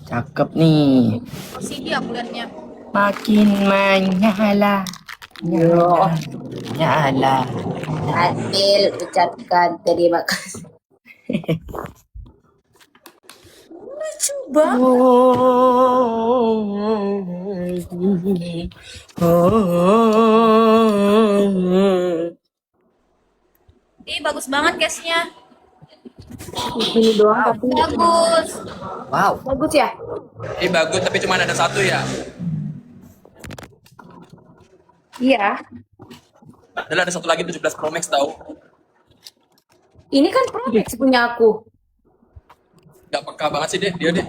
Cakep nih. OCD aku liatnya. Makin menyala. Yo, Nyala. Adil ucapkan terima kasih. Lucu banget. Ih, bagus banget case-nya. Ini doang tapi Bagus. Wow. bagus ya. Bagus tapi cuma ada satu ya. Iya. Padahal ada satu lagi 17 Pro Max tahu. Ini kan Pro Max punya aku. Gak peka banget sih dia deh.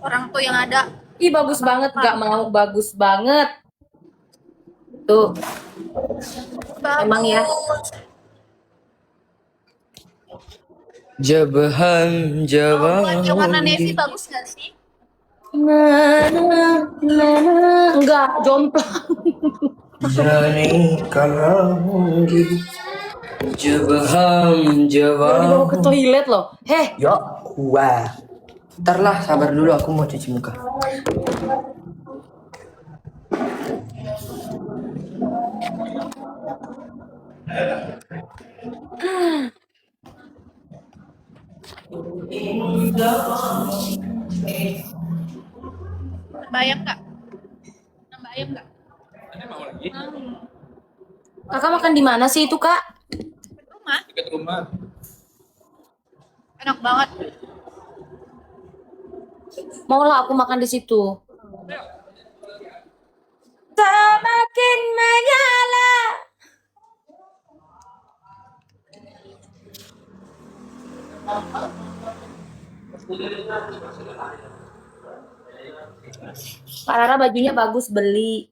Orang tuh yang ada. Ih bagus banget, gak mau bagus banget. Tuh, Bagus. emang ya. Jabahan, Kalau buat yang warna jabahan. navy bagus gak sih? Enggak, jomplang. Jani kalangi. Jabahan, Baru dibawa ke jabahan. toilet loh. Heh, Ya, wah. Ntar lah, sabar dulu aku mau cuci muka. Bayam gak? Nambah ayam gak? Ada mau lagi? kakak makan di mana sih itu kak? Rumah. Dekat rumah. Enak banget. Mau lah aku makan di situ. Semakin menyala. Kak Rara bajunya bagus, beli.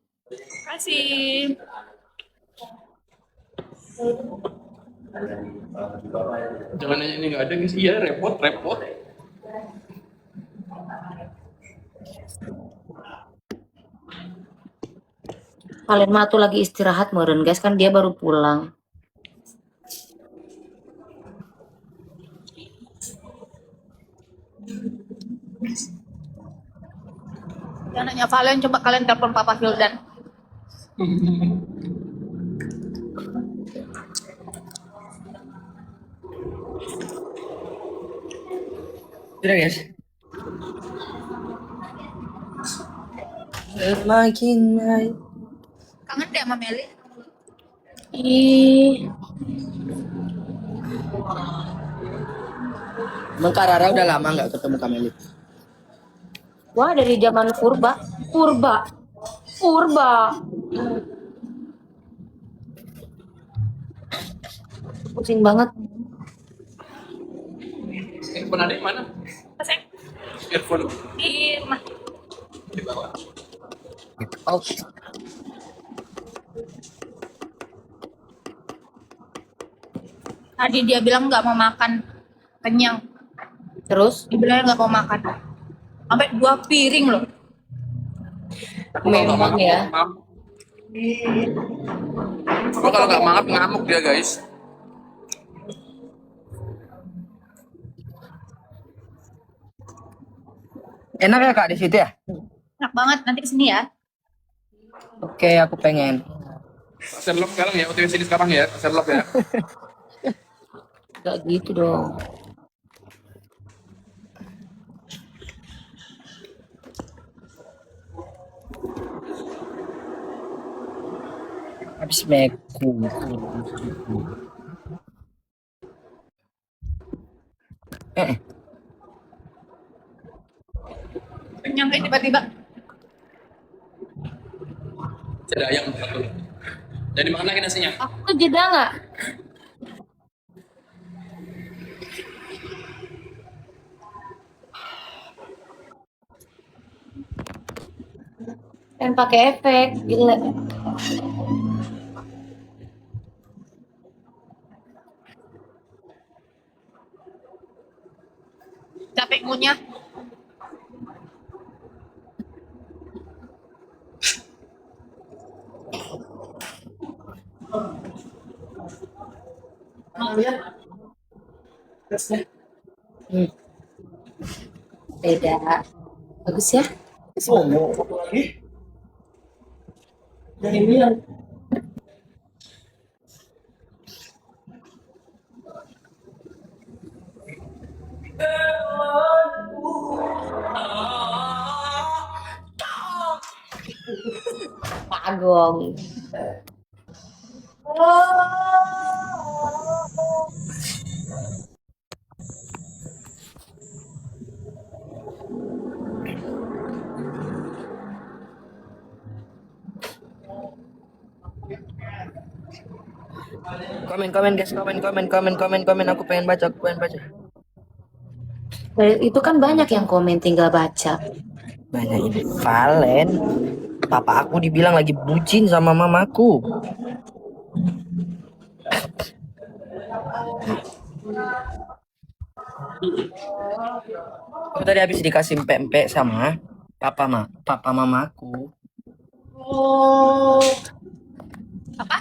Kasih. Jangan nanya ini nggak ada guys. Iya repot. Kalian mah tuh lagi istirahat meren guys, kan dia baru pulang. Jangan nanya Valen, coba kalian telepon Papa Hildan. Sudah guys. Semakin naik. Kangen deh sama Meli. Ih, Emang Kak Rara udah lama nggak ketemu Kameli? wah dari zaman purba. Pusing banget. Earphone ada yang mana? Pasang Earphone di rumah. di bawah. Oh, Tadi dia bilang nggak mau makan, kenyang. Terus Dibilang nggak mau makan. Sampai 2 piring loh. memang ya. Kalau nggak mangap ngamuk dia guys. enak ya Kak di situ ya? Enak banget, nanti kesini ya. Oke, aku pengen. Sherlock sekarang ya, OTW sini sekarang ya, Sherlock ya. Gak gitu dong. Habis meku. Kenyang kayak tiba-tiba. Ada ayam satu. Jadi makan lagi nasinya. Aku tuh jeda nggak? Kan pakai efek, gila. Capek ngunyah. Hmm, beda. Bagus ya? Pagong. Komen guys, komen. Aku pengen baca. Itu kan banyak yang komen, tinggal baca. Banyak ini. Valen. Papa aku dibilang lagi bucin sama mamaku. Aku tadi habis dikasih empek-empek sama papa mamaku. Apa?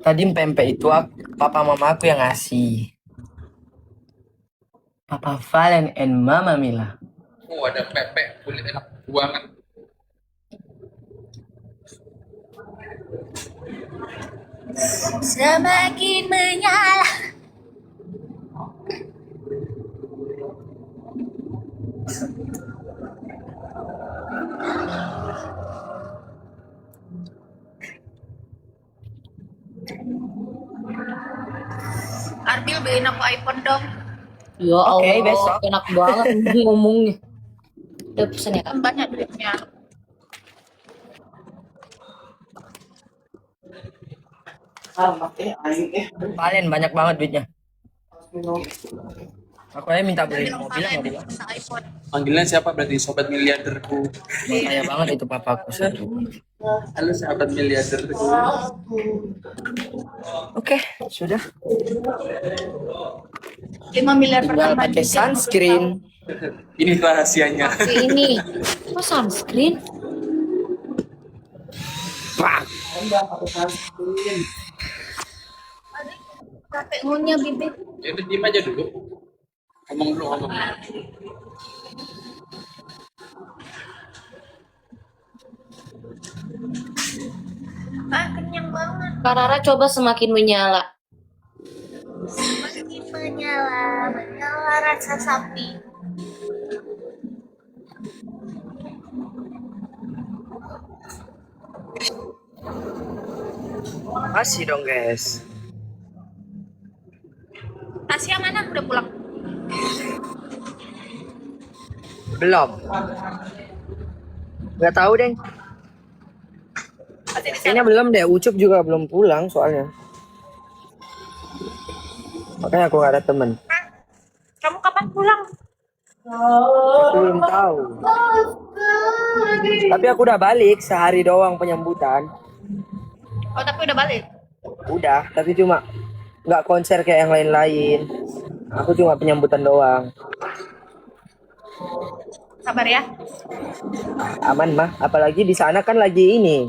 Tadi empek-empek itu papa mamaku yang ngasih. Papa Valen and Mama Mila. Oh, ada pepek kulit enak banget. Semakin menyala. Arbil beliin aku iPhone dong. Ya Oke, Allah, besok. enak banget ngomongnya. Udah pesen ya, Kak? Kan banyak duitnya. Valen banyak banget duitnya. Aku aja minta beli Bilang mobil Valen nggak bilang. bisa iPhone. Panggilan siapa berarti? Sobat miliarderku. Kaya banget itu papaku. Halo sahabat miliarderku. Oke, sudah. 5 miliar Tinggal pertama pakai juga. sunscreen. Ini rahasianya. Pakai ini. Kok sunscreen? Pak. Capek ngunyah bibit. Ya udah diem aja dulu. Ngomong dulu ngomong. Ah, kenyang banget. Kak Rara coba semakin menyala. Semakin menyala rasa sapi. Masih dong guys. Tasya mana? Udah pulang. Belum. Gak tahu deh. Masih di sana. Kayaknya belum deh. Ucup juga belum pulang soalnya. Makanya aku gak ada temen. Kamu kapan pulang? Aku belum tahu. Tapi aku udah balik sehari doang penyambutan. Oh, tapi udah balik. Udah, tapi cuma nggak konser kayak yang lain-lain. Aku cuma penyambutan doang. Sabar ya. Aman mah, apalagi di sana kan lagi ini.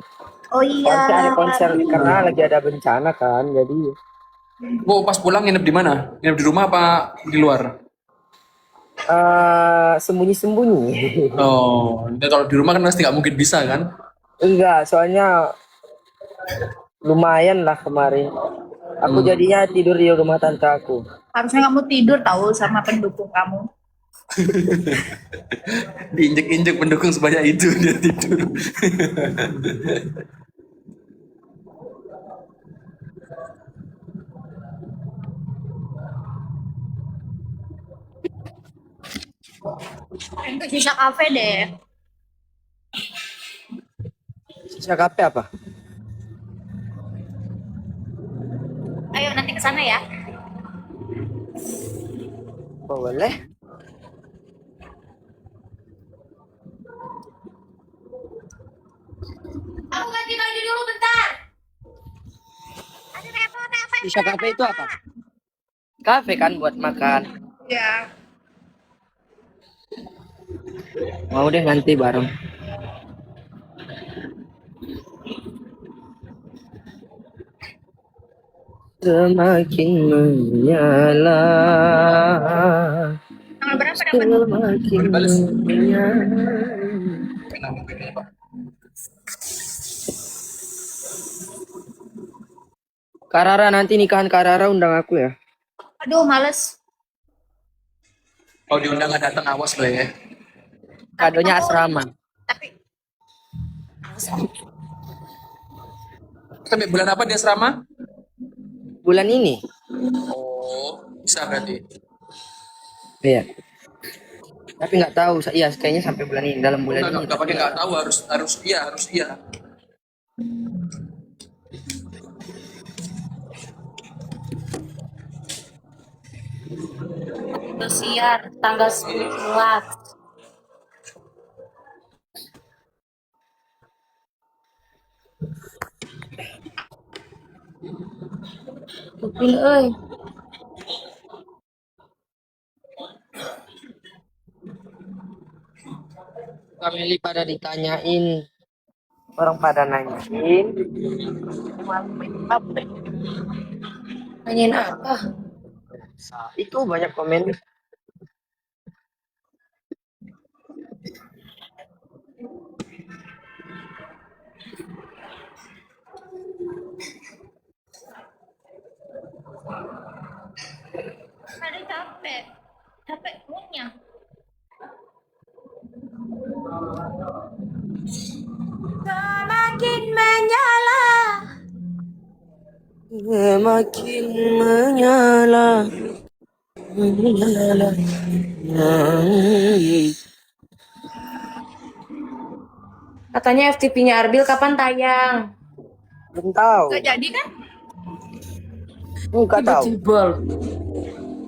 Oh Konser ada iya. konser karena lagi ada bencana kan, jadi Bu, pas pulang nginep di mana? Nginep di rumah apa di luar? sembunyi-sembunyi. Oh, dan kalau di rumah kan pasti nggak mungkin bisa kan? Enggak, soalnya lumayan lah kemarin. Aku jadinya tidur di rumah tante aku. Harusnya kamu tidur tahu sama pendukung kamu. Diinjek-injek pendukung sebanyak itu dia tidur. Itu sisa kafe deh. Sisa kafe apa? Ayo nanti ke sana ya. Oh, boleh. Aku ganti baju dulu bentar. Sisa kafe itu apa? Kafe kan buat makan. Ya. Mau deh nanti bareng. semakin menyala, Tanggal berapa dapat? semakin Balas. menyala. Kenapa bedanya, Pak? Karara, nanti nikahan Karara undang aku ya. Aduh, males. Kalau diundang nggak datang, awas lo ya. Kadonya kamu- asrama. Tapi Sampai bulan apa di asrama? Bulan ini. Oh, bisa berarti. Iya. Tapi nggak tahu. Iya, kayaknya sampai bulan ini. Dalam bulan ini. Nggak pakai nggak tahu, harus iya. Indosiar tanggal 10 Maret. Upin euy. Family pada ditanyain. Orang pada nanyain. Nanyain apa? Itu banyak komen. ada capek. Capek punya. Semakin menyala. Semakin menyala. Menyala. Katanya FTP-nya Arbil kapan tayang? Belum tahu. Gak jadi kan? Nggak tahu. Tiba-tiba.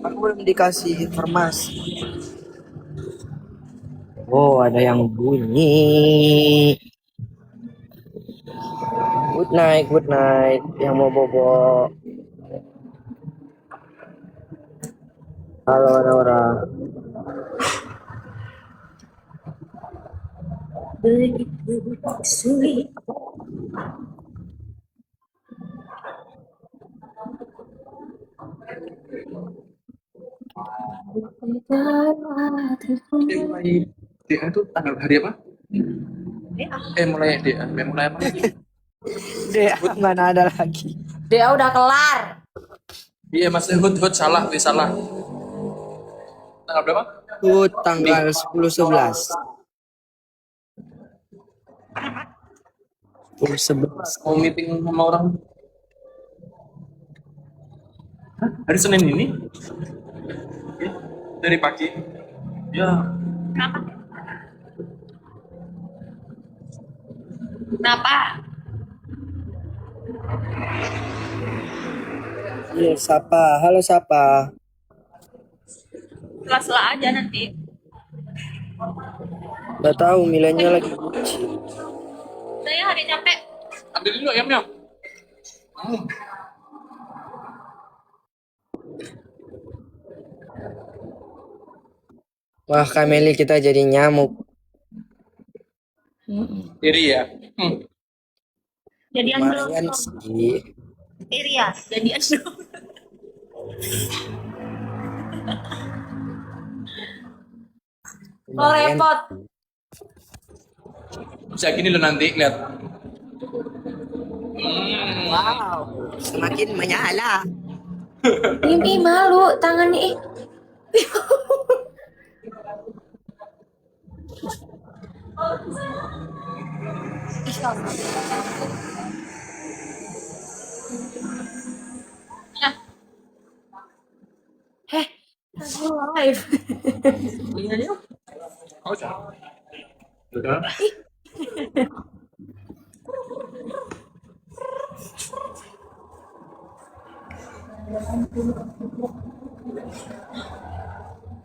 Aku belum dikasih informasi. Oh, ada yang bunyi. Good night, good night. Yang mau bobo. Halo, Nora. Begitu sulit. Mulai DA itu tanggal hari apa? Mulai DA. Mulai apa? Deh, mana ada lagi? Dia udah kelar. Iya, Mas Hud salah, salah. Tanggal berapa? Tanggal 10/11. 10/11. Mau meeting sama orang? Hah? Hari Senin ini? Ya, dari pagi. Ya, Kenapa? Kenapa? Iya, siapa? Halo, siapa? Sela-sela aja nanti. Gak tahu, milenial lagi bucin. Saya hari capek. ambil dulu ayamnya. Wah, Kameli kita jadi nyamuk. Iri ya. Jadian Lumayan belum. sih. Iri ya. Jadian belum. Oh Lumayan. repot. Bisa gini lo nanti lihat. Wow, semakin menyala. Ini malu tangannya. Nah, Heh, aku live. Oh, sudah.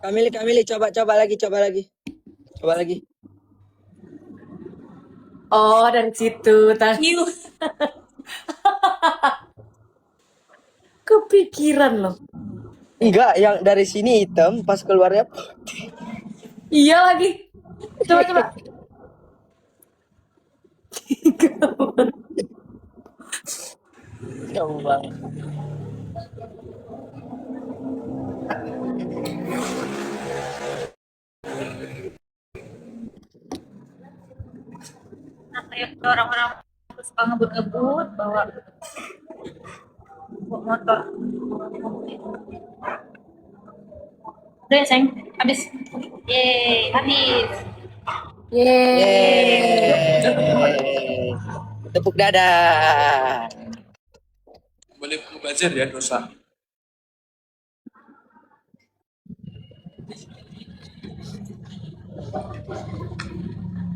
Kameli, coba lagi. Coba lagi. Oh dari situ thank you. Kepikiran loh. Enggak, yang dari sini hitam, pas keluarnya putih. Iya lagi. Coba. Kamu bang. Nah, kayak orang-orang suka ngebut-ngebut bawa motor. Udah ya, sayang. Habis. Yeay, habis. Yeay. Yeay. Tepuk dada. Boleh mubazir ya dosa.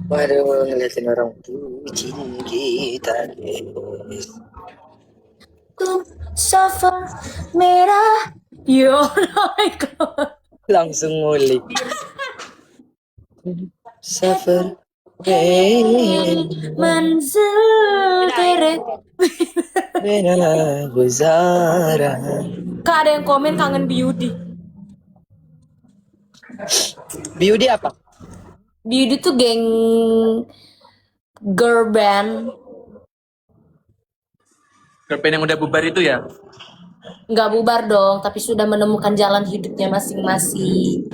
Waduh, ngeliatin orang bucin kita. Suffer merah. Yo, oh my god. Langsung ngulik. Suffer. Manzil tere. Bena Guzara. Kak, ada yang komen kangen Beauty. Beauty apa? Beauty tuh geng girl band. Girlband yang udah bubar itu ya? Nggak bubar dong, tapi sudah menemukan jalan hidupnya masing-masing.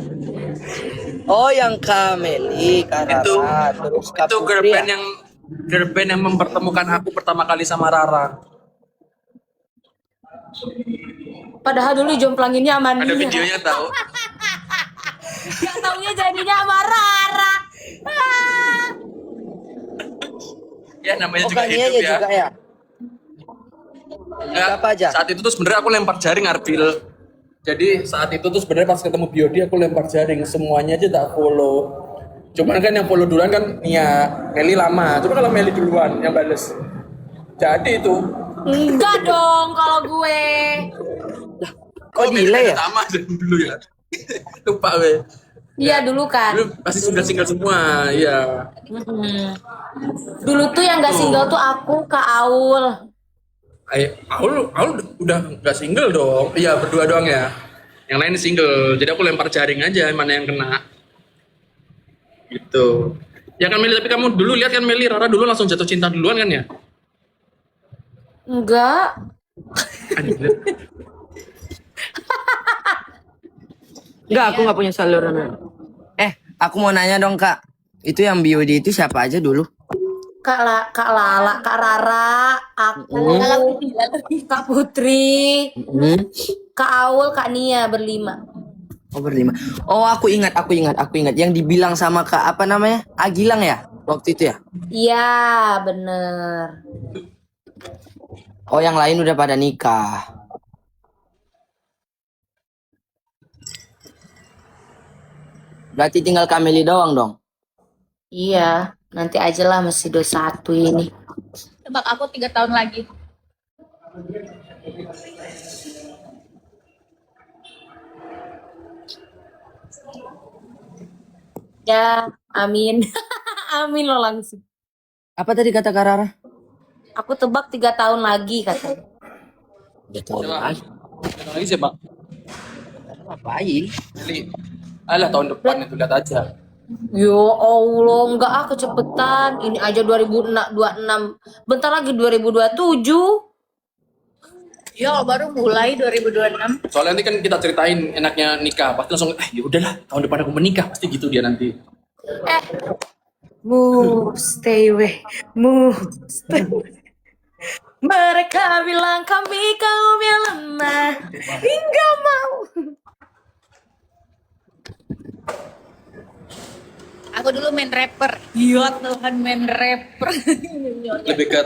Oh, yang Kameli, Karara, terus Kak Itu Putri ya? girlband yang mempertemukan aku pertama kali sama Rara. Padahal dulu jomplanginnya sama Ada Nia. videonya tahu. Gak taunya jadinya sama Rara. Ah. Ya namanya Oh, juga Kak Nia hidup ya ya. juga ya? Enggak, Siapa aja? saat itu tuh sebenarnya aku lempar jaring Arbil. Jadi saat itu tuh sebenarnya pas ketemu Biodi aku lempar jaring, semuanya aja tak follow. Cuman kan yang follow duluan kan Nia, Meli lama. Coba kalau Meli duluan yang bales. Jadi itu. Enggak dong kalau gue. Kok Meli delay ya? Sama dari dulu ya. Lupa gue. Iya dulu kan. Dulu pasti single semua, iya. Dulu tuh yang gak single tuh aku, Kak Aul. Aul udah nggak single dong. Iya berdua doang ya. Yang lain single. Jadi aku lempar jaring aja mana yang kena. Gitu. Ya kan Meli, tapi kamu dulu lihat kan Meli Rara dulu langsung jatuh cinta duluan kan ya? Enggak. Enggak, aku nggak punya saluran. Aku mau nanya dong Kak. Itu yang Beauty itu siapa aja dulu? Kak Lala, Kak Rara, aku, Kak Putri, Kak Aul, Kak Nia berlima. Oh, berlima. Oh, aku ingat. Yang dibilang sama Kak apa namanya? Agilang ya? Waktu itu ya? Iya, bener. Oh, yang lain udah pada nikah. Berarti tinggal Kameli doang dong. Iya, nanti aja lah masih 21 ini. Tebak aku 3 tahun lagi. Ya, amin. Amin lo langsung. Apa tadi kata Kak Rara? Aku tebak 3 tahun lagi katanya. Betul. Yang lagi siapa? Ngapain? Meli. Alah tahun depan itu lihat aja. Yo Allah, enggak ah kecepetan. Ini aja 2026. Bentar lagi 2027. Yo, baru mulai 2026. Soalnya nanti kan kita ceritain enaknya nikah, pasti langsung ya udahlah tahun depan aku menikah, pasti gitu dia nanti. Move, stay away. Move, stay away. Mereka bilang kami kaum yang lemah. Hingga mau. Aku dulu main rapper. Ya Tuhan, main rapper. Lebih ke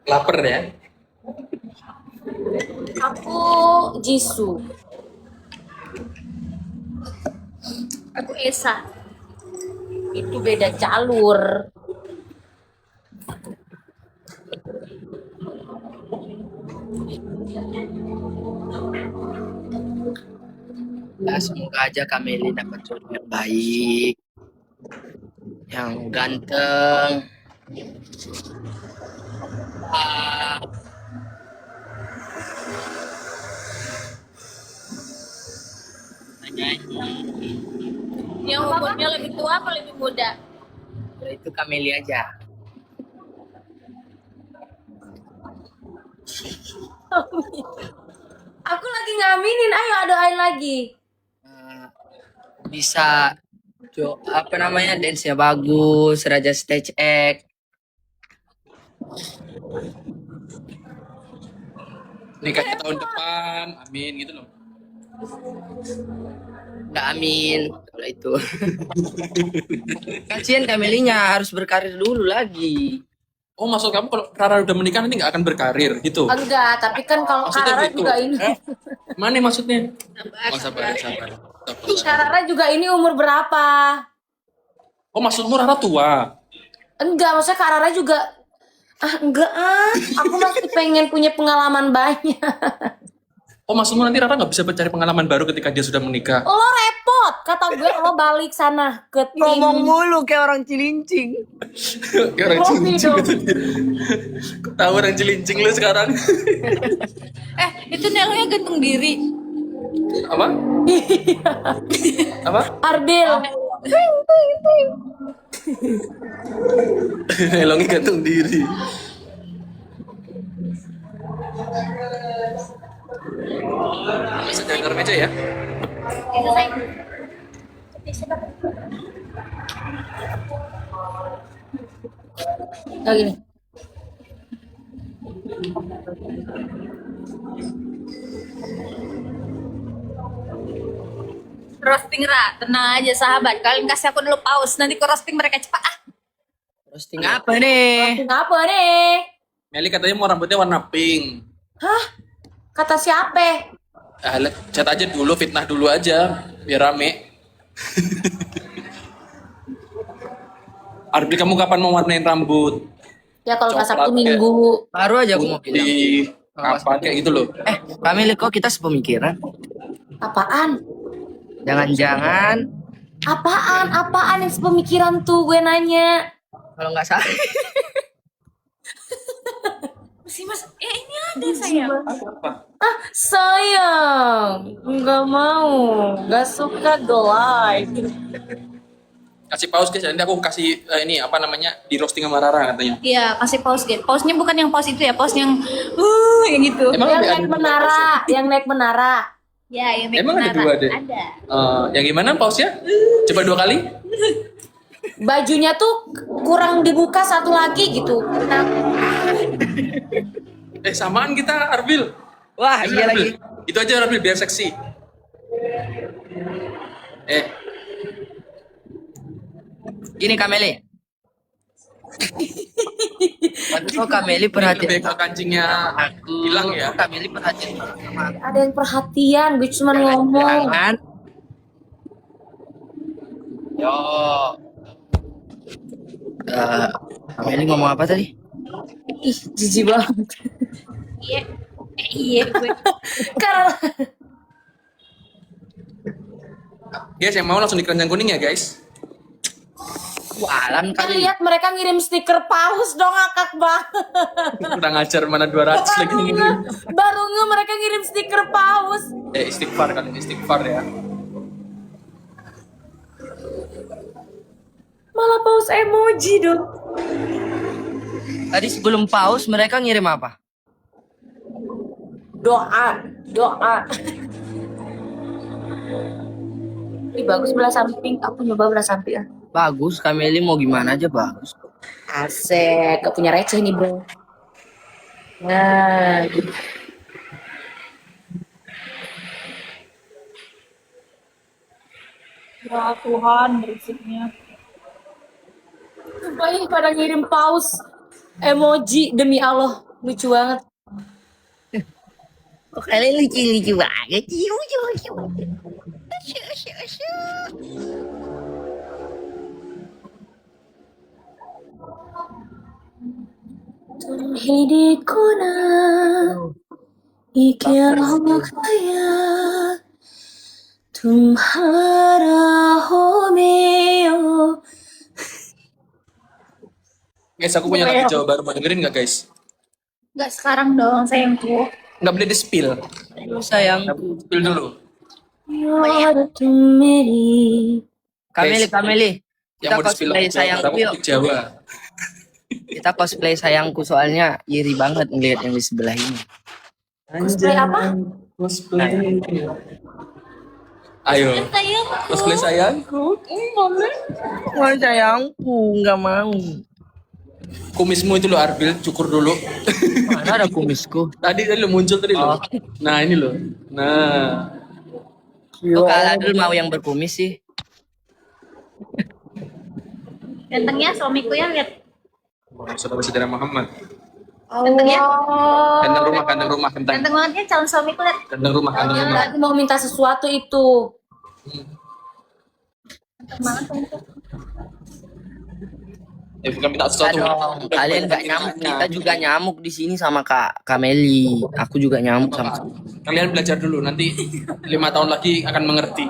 lapar ya. Aku Jisoo. Aku Esa. Itu beda jalur. Ya, semoga aja Kameli dapat jodoh yang baik, yang ganteng. Yang umurnya lebih tua apa lebih muda? Ya, itu Kameli aja. Aku lagi ngaminin, ayo adoain lagi. Bisa apa namanya, dance-nya bagus, Raja Stage Act. Nikahnya tahun depan, amin gitu loh. Nggak amin kalau itu. Kasihan Kamelinya harus berkarir dulu lagi. Oh, maksud kamu kalau Rara udah menikah nanti nggak akan berkarir gitu? Enggak, tapi kan kalau Maksudnya Karara gitu? juga ini. Mana maksudnya? Oh, sabar. Karara juga ini umur berapa? Oh, maksudmu Rara tua? Enggak, maksudnya Karara juga enggak aku masih pengen punya pengalaman banyak. Oh, maksudmu nanti Rara nggak bisa mencari pengalaman baru ketika dia sudah menikah? Lo repot, kata gue lo balik sana ke tim. Ngomong mulu kayak orang Cilincing. Kayak orang Kopi cilincing dong. gitu dia. Tahu orang cilincing lu sekarang? Itu Nelonya gantung diri. Apa? Apa? Ardil. Elongnya gantung diri. Bisa jaga meja ya? Kayak gini. Roasting Ra, tenang aja sahabat. Kalian kasih aku dulu pause, nanti ke roasting mereka cepat ah. Roasting apa nih? Kenapa nih? Meli katanya mau rambutnya warna pink. Hah? Kata siapa? Chat aja dulu, fitnah dulu aja, biar rame. Arbi, kamu kapan mau warnain rambut? Ya kalau nggak Coklat Sabtu Minggu. Baru aja aku mau bilang. Di kapan kayak gitu loh. Kameli kok kita sepemikiran? Apaan? Jangan-jangan Apaan yang sepemikiran tuh gue nanya. kalau nggak salah. Si Mas, ini ada sayang. Sayang, nggak mau, nggak suka gelai. Kasih pause guys, nanti aku kasih ini apa namanya di roasting sama Rara katanya. Iya, kasih pause gitu. Pause-nya bukan yang pause itu ya, pause yang yang gitu. Emang Yang ada naik menara, yang naik menara. Ya, yang naik Emang ada menara. dua deh? Ada. Yang gimana pause-nya? Coba 2 kali. Bajunya tuh kurang dibuka satu lagi gitu. Nah, Samaan kita Arbil. Wah, Ayo, iya Arbil. lagi. Itu aja Arbil biar seksi. Gini Kameli. Tapi kok Kameli Lebih perhatian ke kancingnya hilang ya. Kok Kameli perhatian sama aku? ada yang perhatian, gue cuma ngomong. Jangan. Yo. Kameli ngomong apa tadi? Ih, jijik banget. Iya. Iya gue. Karena Guys, yang mau langsung di keranjang kuning ya guys. Walan kan kali. lihat mereka ngirim stiker paus dong, ngakak banget. Kurang ajar mana 200 lagi ngirim. Baru mereka ngirim stiker paus. Istighfar kali, istighfar ya. Malah paus emoji dong. Tadi sebelum pause mereka ngirim apa? Doa. Ini bagus belah samping, aku nyoba belah samping. Bagus, Kameli mau gimana aja bagus. Asik, gak punya receh nih bro. Nah, gitu. Ya Tuhan, berisiknya. Banyak pada ngirim paus emoji, demi Allah lucu banget. Kok kalian lucu-lucu banget sih? Lucu. तुम्हें को ना ये क्या हो गया तुम्हारा हो मैं हो. Guys, aku punya lagu Jawa baru, mau dengerin nggak guys? Enggak sekarang dong, sayangku. Nggak boleh di spill. Sayangku. Spill dulu. यार तुम मेरी. Kameli. Yang Kita mau di spill cosplay lagu Jawa, sayangku tapi yuk. untuk Jawa. Kita cosplay sayangku soalnya iri banget ngeliat yang di sebelah ini. Cosplay apa? Cosplay. Ayo, cosplay sayangku. Wah sayangku, nggak mau. Kumismu itu lo Arbil, cukur dulu. Mana ada kumisku? Tadi lo muncul tadi lo. Nah ini lo. Nah. Kok Kak Adul mau yang berkumis sih? Gantengnya suamiku ya, lihat. Saudara saudara Muhammad. Ganteng ya. Kandang rumah, kentang. Ganteng banget ya calon suamiku, lihat. Kandang rumah. Aku mau minta sesuatu itu. Ganteng banget suamiku. Bukan minta sesuatu. Aduh, kalian nggak nyamuk, kita juga nyamuk di sini sama Kak Meli. Aku juga nyamuk sama. Kalian belajar dulu, nanti 5 tahun lagi akan mengerti.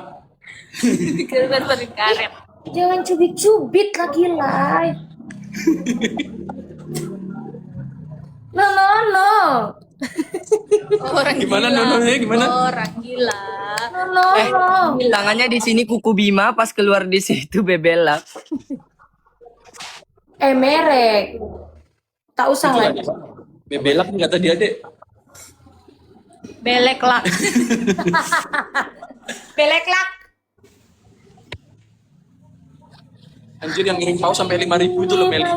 Keren banget karet. Jangan cubit-cubit lagi, Lai. No. Orang Gimana gila. nononya gimana? Orang gila. No. Tangannya di sini kuku Bima, pas keluar di situ bebelak. Merek. Tak usah lagi. Bebelak nih kata dia dek. Belek lah. Belek lak. Anjir yang ngirim paus sampai 5.000 itu loh Meli.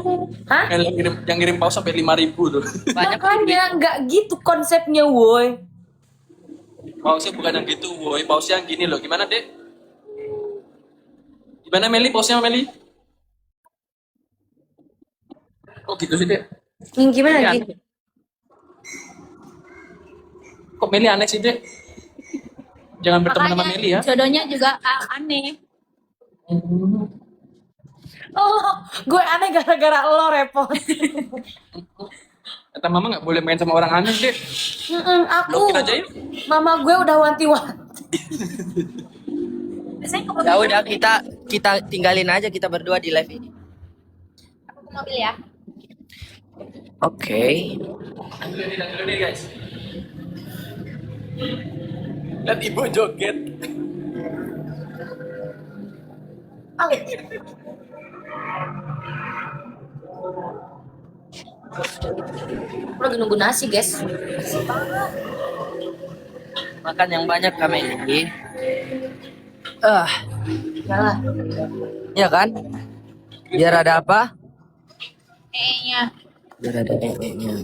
Hah? Meli yang ngirim paus sampai 5.000 tuh. Makanya nggak gitu konsepnya, woi. Pausnya bukan yang gitu, woi. Pausnya yang gini loh. Gimana dek? Gimana Meli? Pausnya Meli? Kok gitu sih dek? Gimana Iya. lagi? Kok Meli aneh sih dek? Jangan berteman sama Meli ya. Jodohnya juga aneh. Oh, gue aneh gara-gara lo repot. Kata mama nggak boleh main sama orang aneh dek. Aku, Blokin aja yuk. mama gue udah wanti-wanti. Biasanya ke Ya udah kita tinggalin aja kita berdua di live ini. mobil ya. Oke. Dulu nih guys. Lihat ibu joget. Aku lagi nunggu nasi, guys. Makan yang banyak Kak Meli. Yalah. Ya kan? Biar ada apa? Kayaknya. Biar ada nya.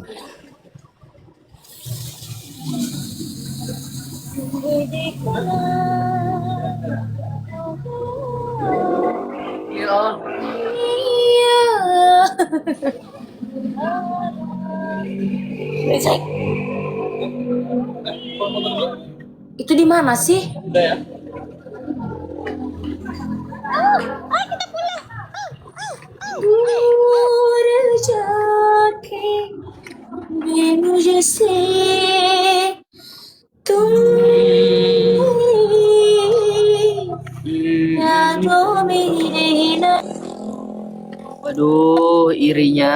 Iya. Itu di mana sih? Udah ya. दूर जाके मैं मुझे से तुम यादों में रहना Aduh, irinya.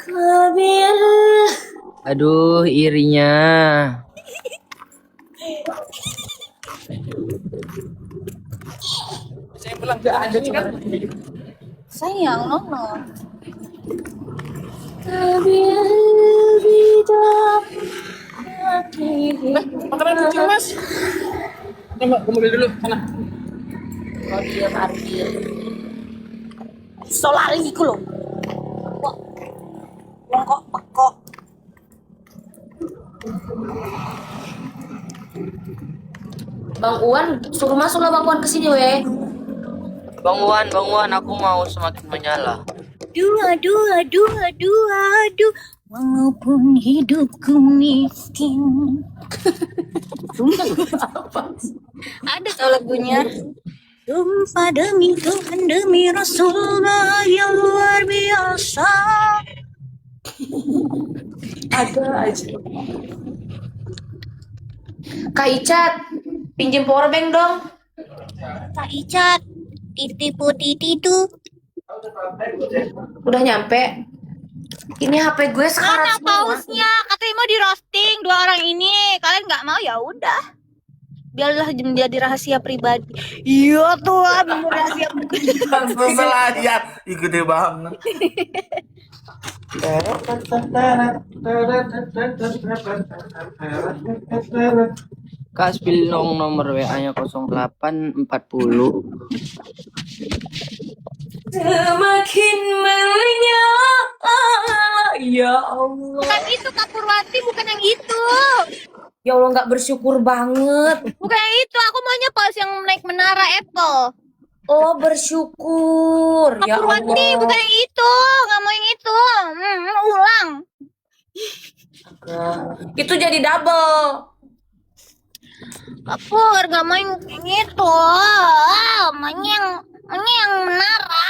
काबिल Aduh, irinya. Saya pulang nggak ada kan? Sayang, Nono. काबिल विदा Makanan kucing mas. Coba ke mobil dulu sana. Oh dia parkir solari iku lho kok wong kok Bang Uwan suruh masuk lah Bang Uwan kesini weh. Bang Wan, aku mau semakin menyala. Aduh. Walaupun hidupku miskin. Ada tau lagunya. Sumpah demi Tuhan, demi Rasulullah yang luar biasa. Ada aja. Kak Icat, pinjem powerbank dong. Kak Icat, titipu tititu. Udah nyampe. Ini HP gue Mana sekarat semua. pausnya? Katanya mau di roasting dua orang ini. Kalian nggak mau ya udah. Biarlah menjadi rahasia pribadi. Iya Tuhan, menjadi rahasia pribadi. Setelah ya, ikuti banget. Kak spill dong nomor WA-nya 0840. Semakin menyala. Ya Allah. Bukan itu Kak Purwati, bukan yang itu. Ya Allah, nggak bersyukur banget. Bukan yang itu, aku maunya pas yang naik menara Apple. Oh, bersyukur. Kak Ya Purwati, Allah. bukan yang itu. Nggak mau yang itu. Ulang. Itu jadi double. Kak Pur, nggak mau yang itu. Maunya yang menara.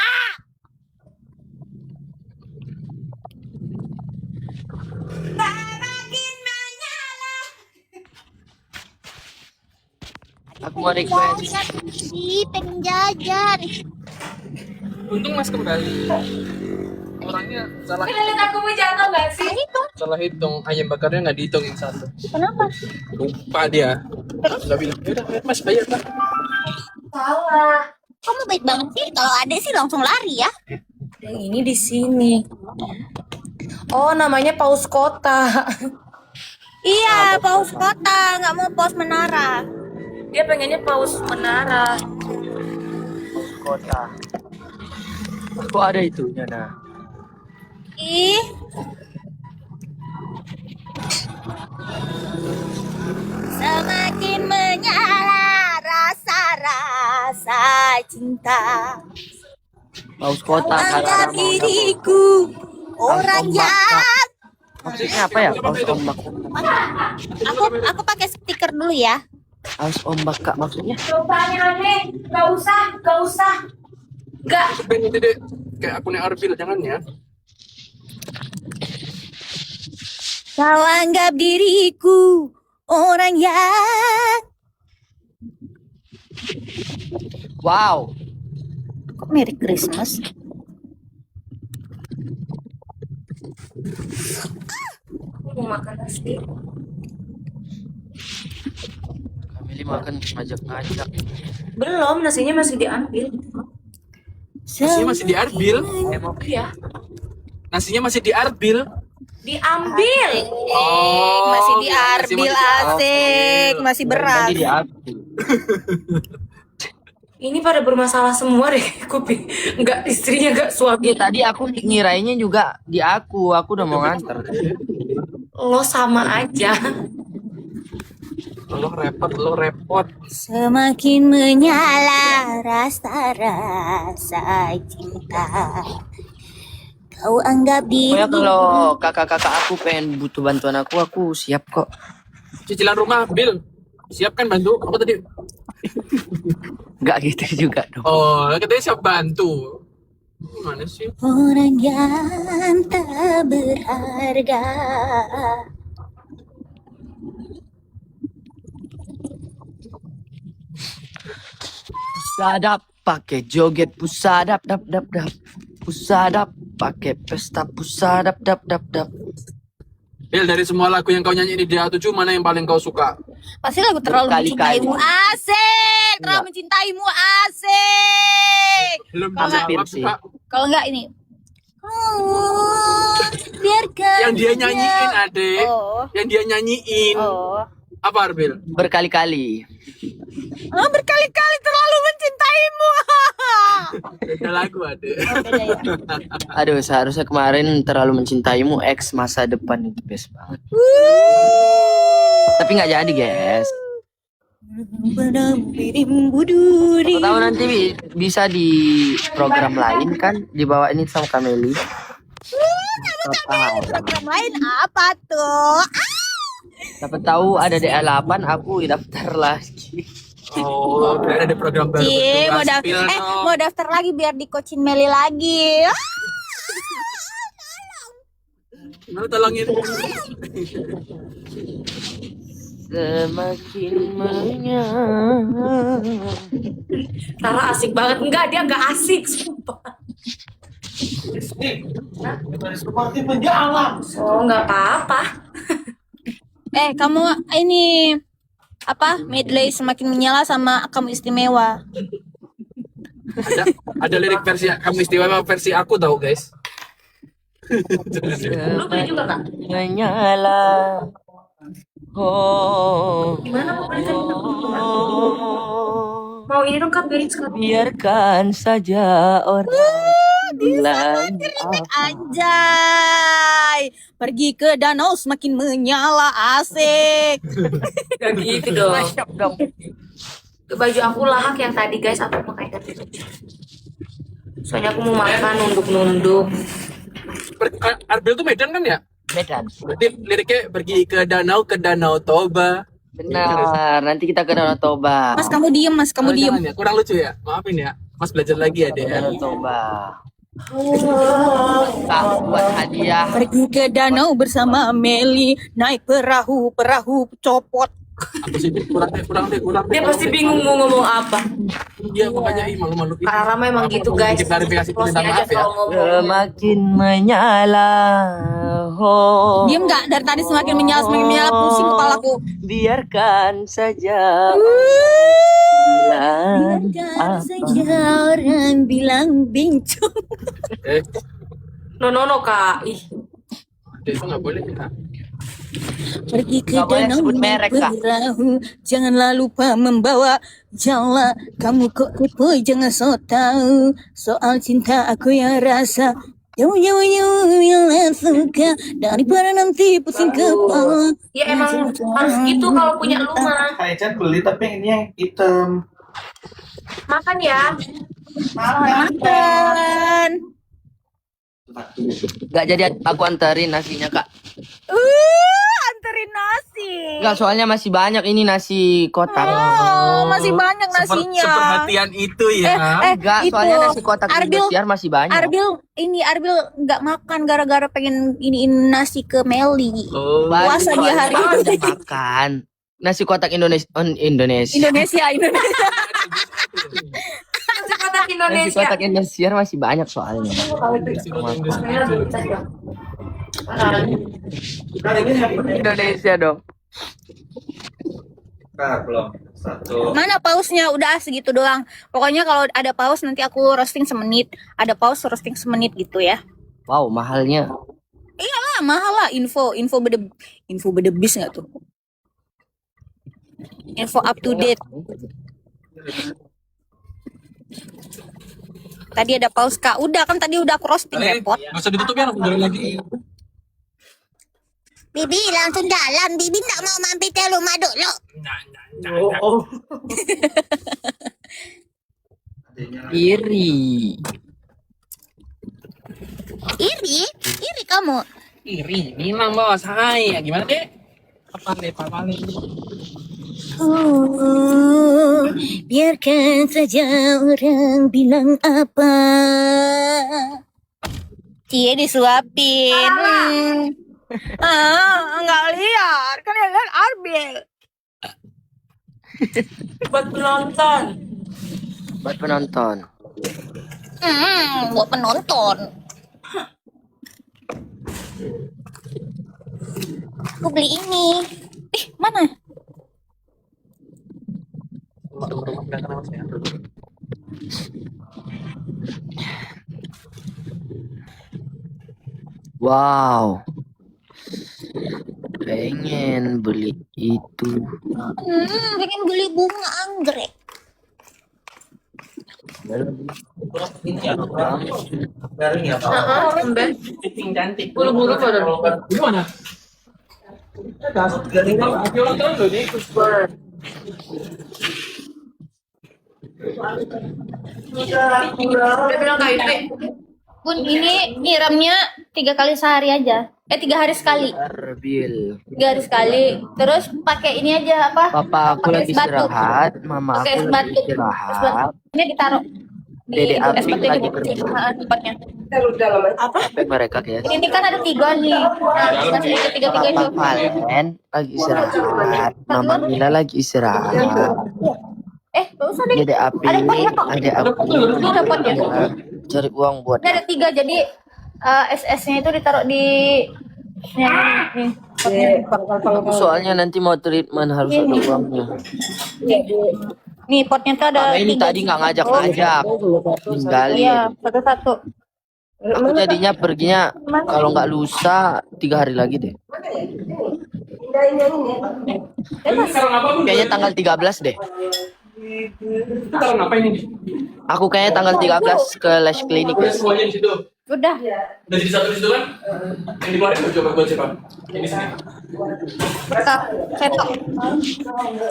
Aku mau request. Sih, pengen jajan. Untung Mas kembali. Orangnya salah Lihat aku mau jatuh nggak sih? salah hitung. Ayam bakarnya nggak dihitung yang satu. Kenapa? Lupa dia. Nggak bilang. Yaudah, Mas bayar lah. Salah. Kamu baik banget sih. Kalau ada sih langsung lari ya. Yang ini di sini. Oh, namanya paus kota. Iya, paus kota, nggak mau paus menara. Dia pengennya paus menara. Kota. Aku ada itunya nah. Ih, semakin menyala rasa-rasa cinta. Paus kota Anggap karena diriku orang ombak, yang maksudnya apa ya? Paus ombak. aku pakai stiker dulu ya. Paus ombak Kak maksudnya. Cobaannya aneh. Gak usah. Gak. Pengen itu deh. Kayak akunnya Arbil, jangan ya. Kau anggap diriku orang yang Wow. kok Merry Christmas? Mau makan nasi. Kami makan ngajak-ngajak. Belum, nasinya masih diambil. Nasinya masih di Arbil. Iya. Nasinya masih di Arbil. Diambil. Oh, Masih di nasi Arbil masih di asik, Arbil. masih berat. Tadi diambil. Ini pada bermasalah semua deh. Kopi. Enggak, istrinya enggak suami. Tadi aku ngirainya juga di aku udah mau nganter. Lo sama aja. Lo repot. Semakin menyala rasa-rasa cinta. Kau anggap Pokoknya diri kalau kakak-kakak aku pengen butuh bantuan aku siap kok. Cicilan rumah, Bil. Siap kan bantu? Apa tadi? Nggak gitu juga dong. Oh, katanya siap bantu. Gimana sih? orang yang tak berharga. Pusadap pakai joget pusadap dap dap dap. Pusadap pakai pesta pusadap dap dap dap. Bil, dari semua lagu yang kau nyanyi di DA7, mana yang paling kau suka? Pasti lagu terlalu Berkali-kali. mencintaimu asik. Terlalu Enggak. mencintaimu asik. Belum Kalau nggak- dijawab, sih. Kak. Kalau enggak ini. Biarkan Yang dia saja. nyanyiin, Adek. Oh. Yang dia nyanyiin. Oh. Apa, Arbil? Berkali-kali. Oh, berkali-kali terlalu mencintaimu. Beda lagu, Adek. Beda ya. Aduh, seharusnya kemarin terlalu mencintaimu X masa depan itu best banget. Tapi nggak jadi, guys. Aku tahu nanti bisa di program lain kan dibawa ini sama Kameli. Program lain apa tuh? Siapa tahu ada DA8 aku daftar lagi. Oh, kira ada program baru. Cie, bentuk mau daftar, Aspil, no. mau daftar lagi biar di coachin Meli lagi. Mana tolongin? Semakin menyala. Tara asik banget. Enggak, dia enggak asik. Sumpah. Seperti penjala. Oh, enggak apa-apa. Kamu ini apa? Medley semakin menyala sama kamu istimewa. Ada lirik versi kamu istimewa versi aku tahu, guys. Lu beli juga Kak? Menyala. Oh. Gimana mau beli kan? Oh. Mau ini dong Kak, biarin sekali. Biarkan saja orang bilang Anjay, pergi ke danau semakin menyala, asik. Gak gitu dong. Masya dong. Baju aku lahak yang tadi guys, aku pakai ganti baju. Soalnya aku mau makan nunduk-nunduk. Arbil tuh Medan kan ya? Medan. Berarti liriknya pergi ke Danau Toba. Benar, nanti kita ke Danau Toba. Mas kamu diem, Mas kamu Oh, diem. jangan ya, kurang lucu ya. Maafin ya. Mas belajar lagi ya, Dek. Danau Toba. Tak buat hadiah. Pergi ke danau bersama Meli, naik perahu copot. Apa sih? Kurang deh. Dia pasti bingung mau ngomong apa. Iya, makanya malu-malu. Kak Rama emang gitu guys. Klarifikasi Close minta aja maaf ya. kalau ngomong. Semakin menyala. Oh. Diem nggak? Dari tadi semakin menyala, pusing kepalaku. Biarkan saja. Bilang Biarkan saja orang bilang bincang. No Kak. Ih. Dek, itu nggak boleh ya. Pergi ke Nggak boleh danau sebut merek, Kak. perahu, janganlah lupa membawa jala. Kamu kok kepo, jangan so tahu soal cinta aku yang rasa. Jauh yang suka daripada nanti pusing kepala. Ya emang harus gitu kalau punya rumah. Kayak Chan beli tapi ini yang hitam. Makan ya. Makan. Gak jadi aku anterin nasinya kak. Anterin nasi. Gak soalnya masih banyak ini nasi kotak. Oh, masih banyak nasinya. Seperhatian itu ya. Enggak, itu, soalnya nasi kotak Arbil, Indosiar masih banyak. Arbil nggak makan gara-gara pengen iniin nasi ke Meli. Oh. Puasa dia hari Soalnya ini. udah makan. Nasi kotak Indonesia. Indonesia. Nasi kotak Nasi Indonesia. kotak Indosiar masih banyak soalnya. Indonesia dong. Nah, belum. Satu. Mana pausnya? Udah segitu doang. Pokoknya kalau ada paus nanti aku roasting semenit. Ada paus roasting semenit gitu ya. Wow, mahalnya. Ah, mahal lah info bedebis nggak tuh? Info up to date. Tadi ada paus kak. Udah kan tadi udah aku roasting repot. Nggak usah ditutup ya, langsung jalan lagi. Bibi langsung jalan. Bibi nggak mau mampir ke rumah dulu. Iri. Iri kamu. Iri, bilang bos, hai. Gimana dek? Apa nih? Biarkan saja orang bilang apa. Cie disuapin. Nggak lihat. Kan yang lihat Arbil. Buat penonton. Buat penonton. Buat penonton. Aku beli ini. Mana? Wow. Pengen beli itu. Pengen beli bunga anggrek. Garing ya, Pak. Emben. Cantik. Bulu-bulu pada. Gimana? Garing lagi ulang tahun loh nih. Udah bilang kayak itu. Bun, ini nyiramnya 3 kali sehari aja. 3 hari sekali. Arbil. 3 hari sekali. Terus pakai ini aja apa? Papa aku Pakai lagi es batu. istirahat, mama Pakai aku es lagi batu. Es istirahat. batu. Ini ditaruh di Dede es Abi batu lagi itu kerja. tempatnya. Sampai mereka ya. Ini kan ada 3 nih. Nah, masih ada 3 Papa itu. Valen lagi istirahat, mama Mila lagi istirahat. Gak usah deh. Dede Abi, ada aku. Ini ada potnya. Cari uang buat. Ini ada 3 jadi SS-nya itu ditaruh di nih. Aku soalnya nanti mau treatment harus ada uangnya. Nih potnya tuh ada Karena ini 3. tadi nggak ngajak-ngajak. Tinggalin. Iya, satu-satu. Aku jadinya perginya kalau nggak lusa 3 hari lagi deh. Ini sekarang apa pun? Kayaknya tanggal 13 deh. Sekarang ngapain ini? Aku kayaknya tanggal 13 ke lash klinik. Udah semuanya di situ. Udah. Udah jadi satu di situ kan? Yang dikeluarin gue coba gue coba. Ini sini. Ketok.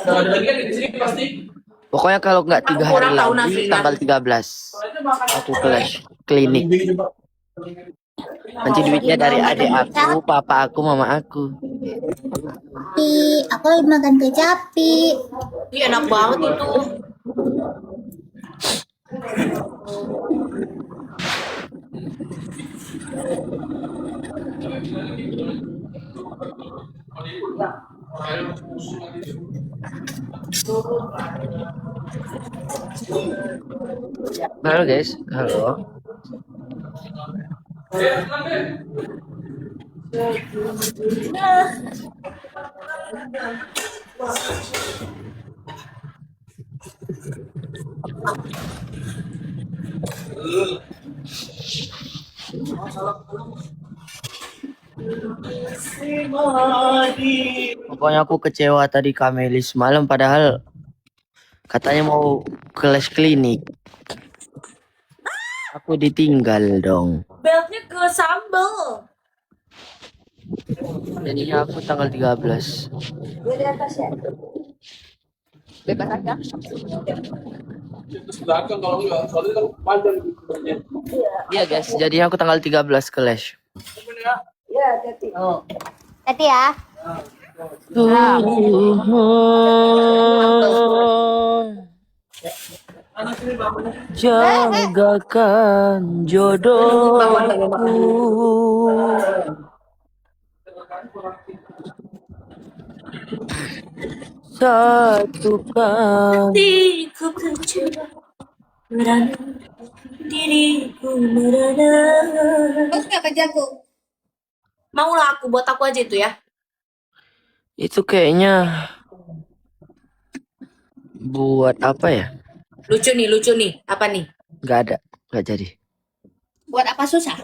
Kalau ada lagi kan di sini pasti. Pokoknya kalau nggak 3 hari Kurang tahu lagi nasi. tanggal 13 aku ke lash klinik. Nanti duitnya dari adik aku, papa aku, mama aku. Aku lagi makan kecapi. Ih, enak banget itu. Halo guys, halo. Pokoknya aku kecewa tadi Kamelis malam padahal katanya mau ke lash klinik. Aku ditinggal dong. Beltnya ke sambal. Jadinya aku tanggal 13. Bebas aja. Terus belakang kalau enggak, soalnya kan panjang gitu. Iya guys, jadinya aku tanggal 13 ke lash. Hati ya. Jagakan jodohku. Satukan Diriku kecewa. Merana. Diriku merana. Terus nggak kerjaku? Maulah aku buat aku aja itu ya. itu kayaknya buat apa ya? Lucu nih. Apa nih? Gak ada, gak jadi. Buat apa susah?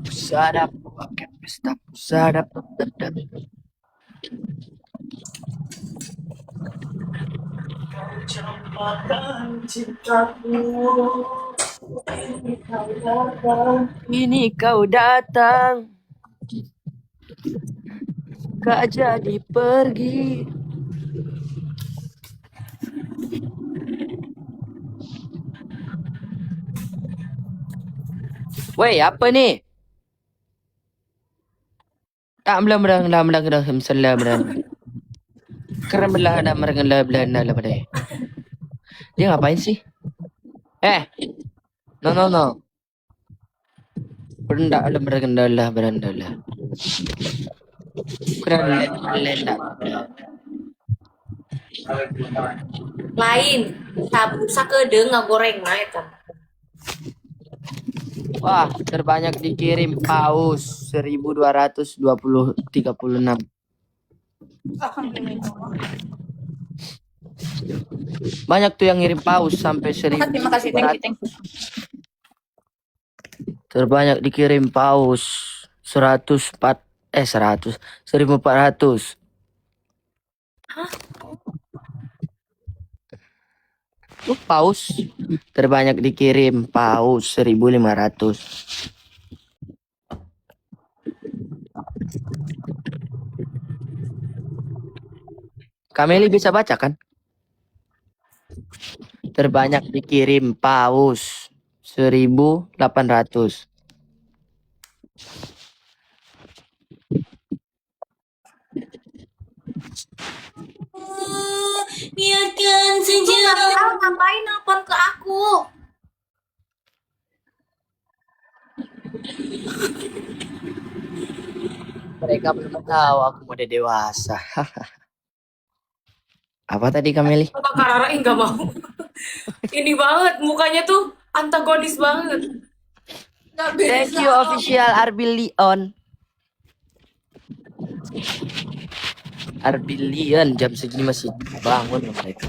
Sadap, pakai pesta, sadap, sadap. Ini kau datang, gak jadi pergi. Woi, apa nih? Belang Keren belah Dia ngapain sih? No. Berendah Lain. Sakedeung ngagoreng na eta. Wah, terbanyak dikirim paus 1236. Banyak tuh yang ngirim paus sampai 1000. Terima kasih, thank you. Terbanyak dikirim paus 1400. Paus terbanyak dikirim paus 1500. Kameli bisa baca kan? Terbanyak dikirim paus 1800. Biarkan saja. Ngapain nelpon ke aku? Mereka belum tahu aku udah dewasa. Apa tadi Kameli? Kak Rara nggak mau. Ini banget mukanya tuh antagonis banget. Thank you official Arbil Leon. Arbilian jam segini masih bangun mereka.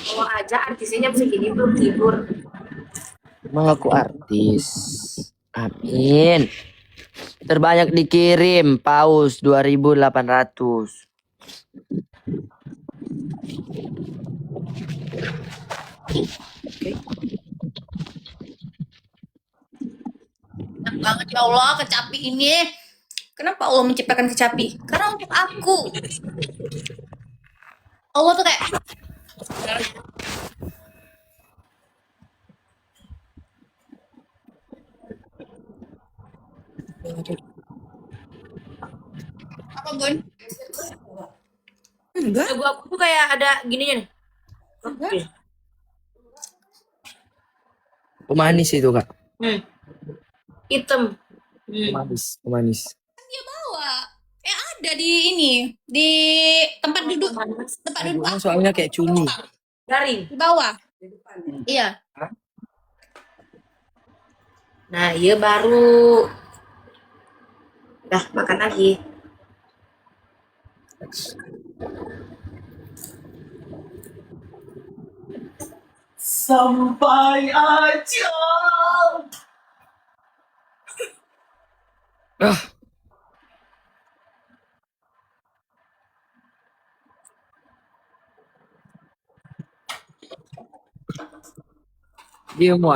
Kalau aja artisnya jam segini belum tidur. Emang aku artis. Amin. Terbanyak dikirim paus 2.800. Enak banget ya Allah kecapi ini. Kenapa Allah menciptakan kecapi? Karena untuk aku. Allah tuh kayak apa Gun? Enggak. Lagu aku tuh kayak ada gininya nih. Oke. Pemanis itu kak. Hitam. Pemanis. Dia bawa. Ada di ini di tempat duduk aku. Soalnya kayak cumi. Garing. Di bawah. Iya. Nah, iya baru. Dah, makan lagi. Sampai aja. Ah. Dia mau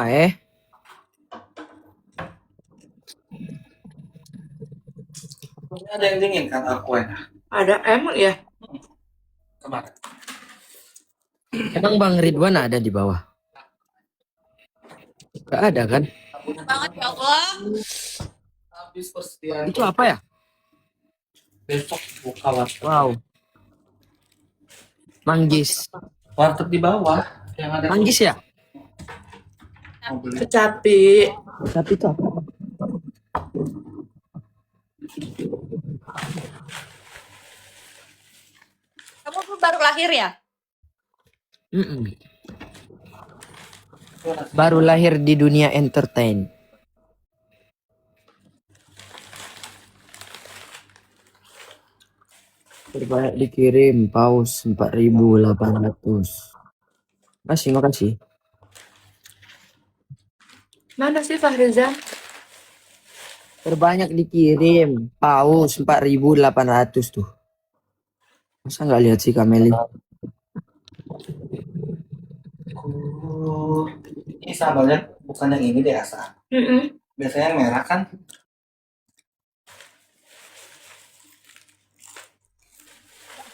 Ada yang dingin kan aku enak. Ada emang ya? Kemarin. Emang Bang Ridwan ada di bawah? Gak ada kan? Banget ya Allah. Habis persediaan. Itu apa ya? Besok buka warteg. Wow. Manggis. Warteg di bawah yang ada. Manggis ya? Mau beli. Kecapi. Tapi itu apa? Kamu tuh baru lahir ya? Mm-mm. Baru lahir di dunia entertain. Terbanyak dikirim paus 4.800. Makasih. Mana sih Fahrizan? Terbanyak dikirim paus 4.800 tuh. Masa nggak lihat sih Kameli? Ini sambalnya bukan yang ini deh rasa. Biasanya yang merah kan.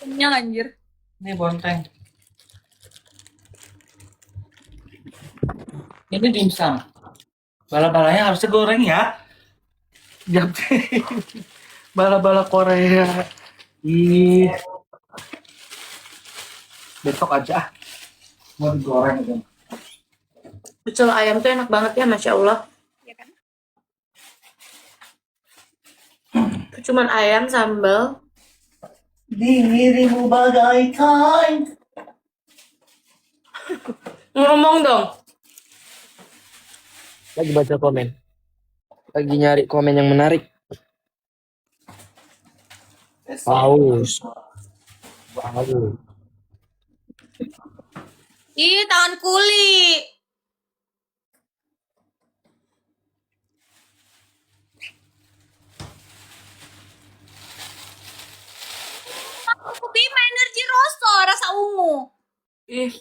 Kenyang anjir. Ini bonteng. Ini dimsum. Bala-balanya harusnya goreng ya. Japte. Bala-bala Korea. Ih. Besok aja. Mau digoreng gitu. Pecel ayam tuh enak banget ya, Masya Allah. Iya kan? Cuman ayam, sambal. Dirimu bagaikan. Ngomong dong. Lagi baca komen. Lagi nyari komen yang menarik. Paus. Wow. Ih, tangan kuli. Aku Bima Energy Rosso, rasa ungu. Ih,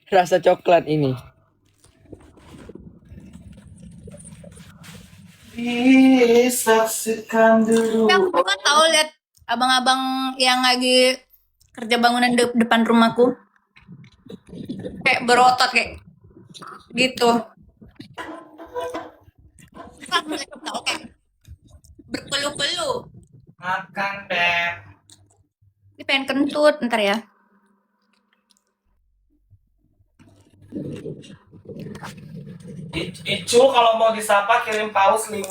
Rasa coklat ini. Disaksikan dulu. Aku bukan tahu lihat abang-abang yang lagi kerja bangunan depan rumahku. Kayak berotot kayak gitu. Tahu kayak berpeluh-peluh. Makan, Beb. Ini pengen kentut ntar ya. Icu kalau mau disapa kirim paus 5.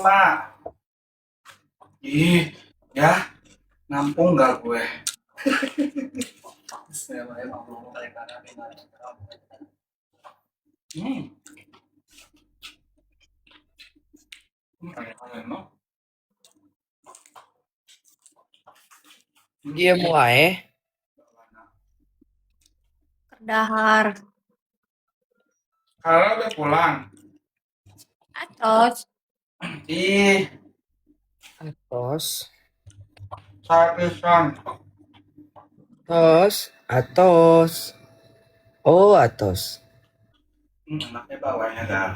Ih, ya. Nampung nggak gue? Hmm. Dia wae. Dahar. Kalau udah pulang. Atos. Ih, Atos. sapisan. Atos. Oh, atos. Anaknya bawahnya dah.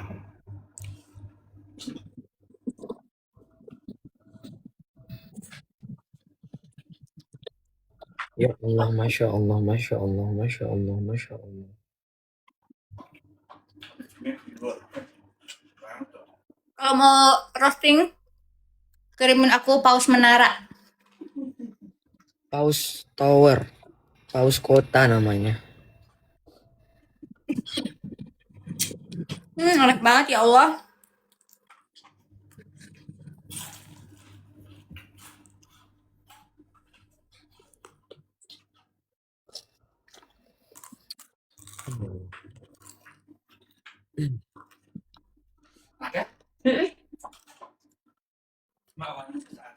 Ya Allah, masya Allah, masya Allah, masya Allah, masya Allah. Kalau mau roasting, kirimin aku paus menara. Paus Tower, Paus Kota namanya. Enak banget ya Allah. Ada? Bawahnya sesaat.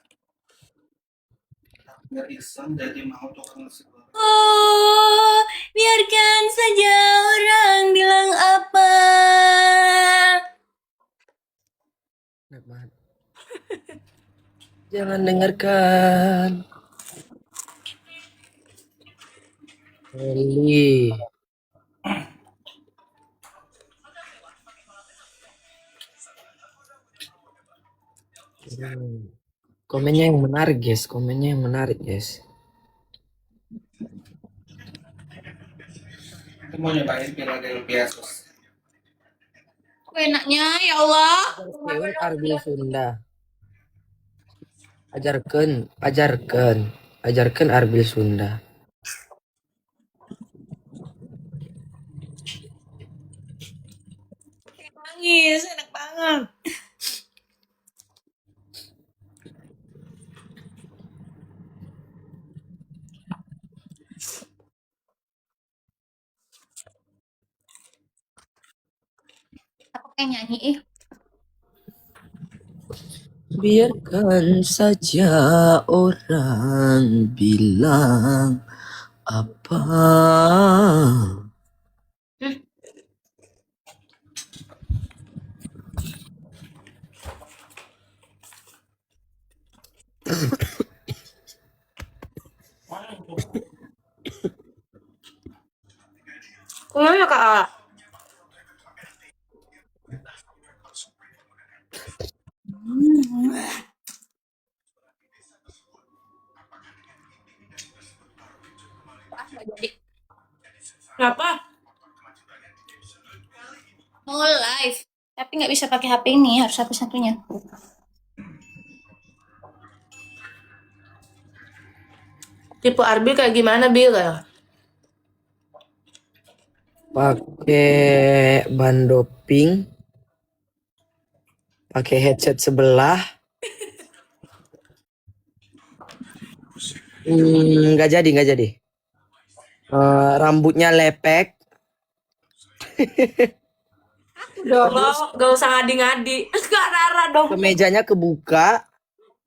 Biar Iksan jadi mau tukang nasi goreng. Oh, biarkan saja orang bilang apa. Enak banget. Jangan dengarkan. Eli. Komennya yang menarik guys, komennya yang menarik guys. Aku mau nyobain Philadelphia sus. Enaknya ya Allah. Keun Arbil Sunda. Ajarkan, ajarkan, ajarkan Arbil Sunda. Nangis, enak banget. Apa kayak nyanyi ih? Biarkan saja orang bilang apa. Kemana Kak? Nggak jadi. Kenapa? Mau live, tapi nggak bisa pakai HP ini, harus satu-satunya. Tipe Arbil kayak gimana Bil ya? Pakai ban doping, pakai headset sebelah. Nggak jadi, nggak jadi. Rambutnya lepek. Gak usah ngadi-ngadi. Gak Rara dong. Kemejanya kebuka.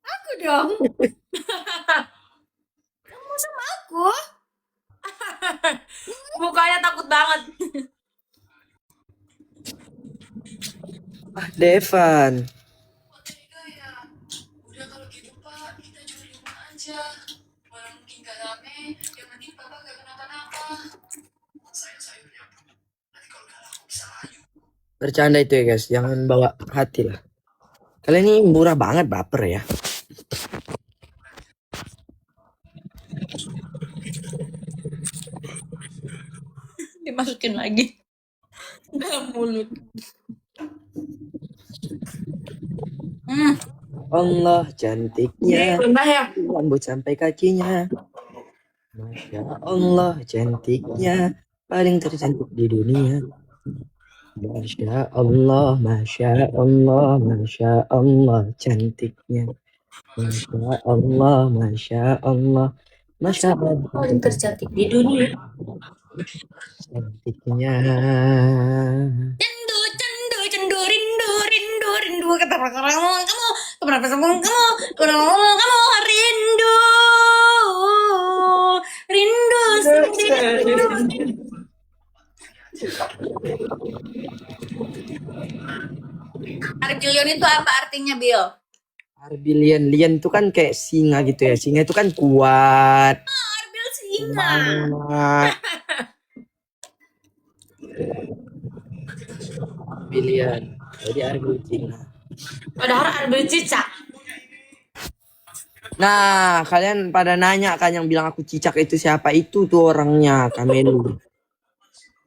Aku dong. Kamu sama aku? Mukanya takut banget. Ah, Devan. Udah kalau gitu Pak, kita cuma di rumah aja. Walau mungkin gak rame, yang penting Papa gak kenapa-napa. Sayur-sayurnya Bu, nanti kalau gak laku bisa layu. Bercanda itu ya guys, jangan bawa hati lah. Kalian ini murah banget, baper ya. Dimasukin lagi dalam mulut. Allah cantiknya, Rendah ya? rambut sampai kakinya. Masya Allah cantiknya, paling tercantik di dunia. Masya Allah, Masya Allah, Masya Allah cantiknya. Masya Allah, Masya Allah, Masya Allah Paling tercantik di dunia. cantiknya. Cendu, cendu, cendu, rindu, rindu, rindu. Kenapa kamu, kenapa kamu, kenapa kamu rindu? Arbilion itu apa artinya, Bil? Arbilion, lion itu kan kayak singa gitu ya. Singa itu kan kuat, Arbil singa. semangat. Arbilion. Jadi arbil singa. Padahal Arbil cicak. Nah, kalian pada nanya kan yang bilang aku cicak itu siapa? Itu tuh orangnya, Kamelu.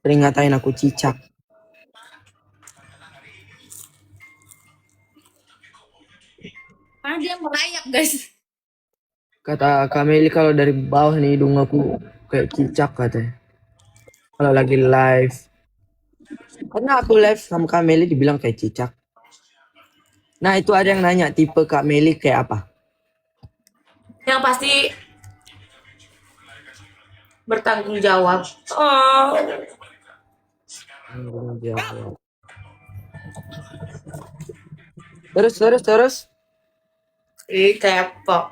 Sering ngatain aku cicak. Karena dia merayap, guys. Kata Kameli kalau dari bawah nih hidung aku kayak cicak katanya. Kalau lagi live. Karena aku live sama Kameli dibilang kayak cicak. Nah, itu ada yang nanya tipe Kak Meli kayak apa? Yang pasti bertanggung jawab. Oh. Terus. Ih, kepo.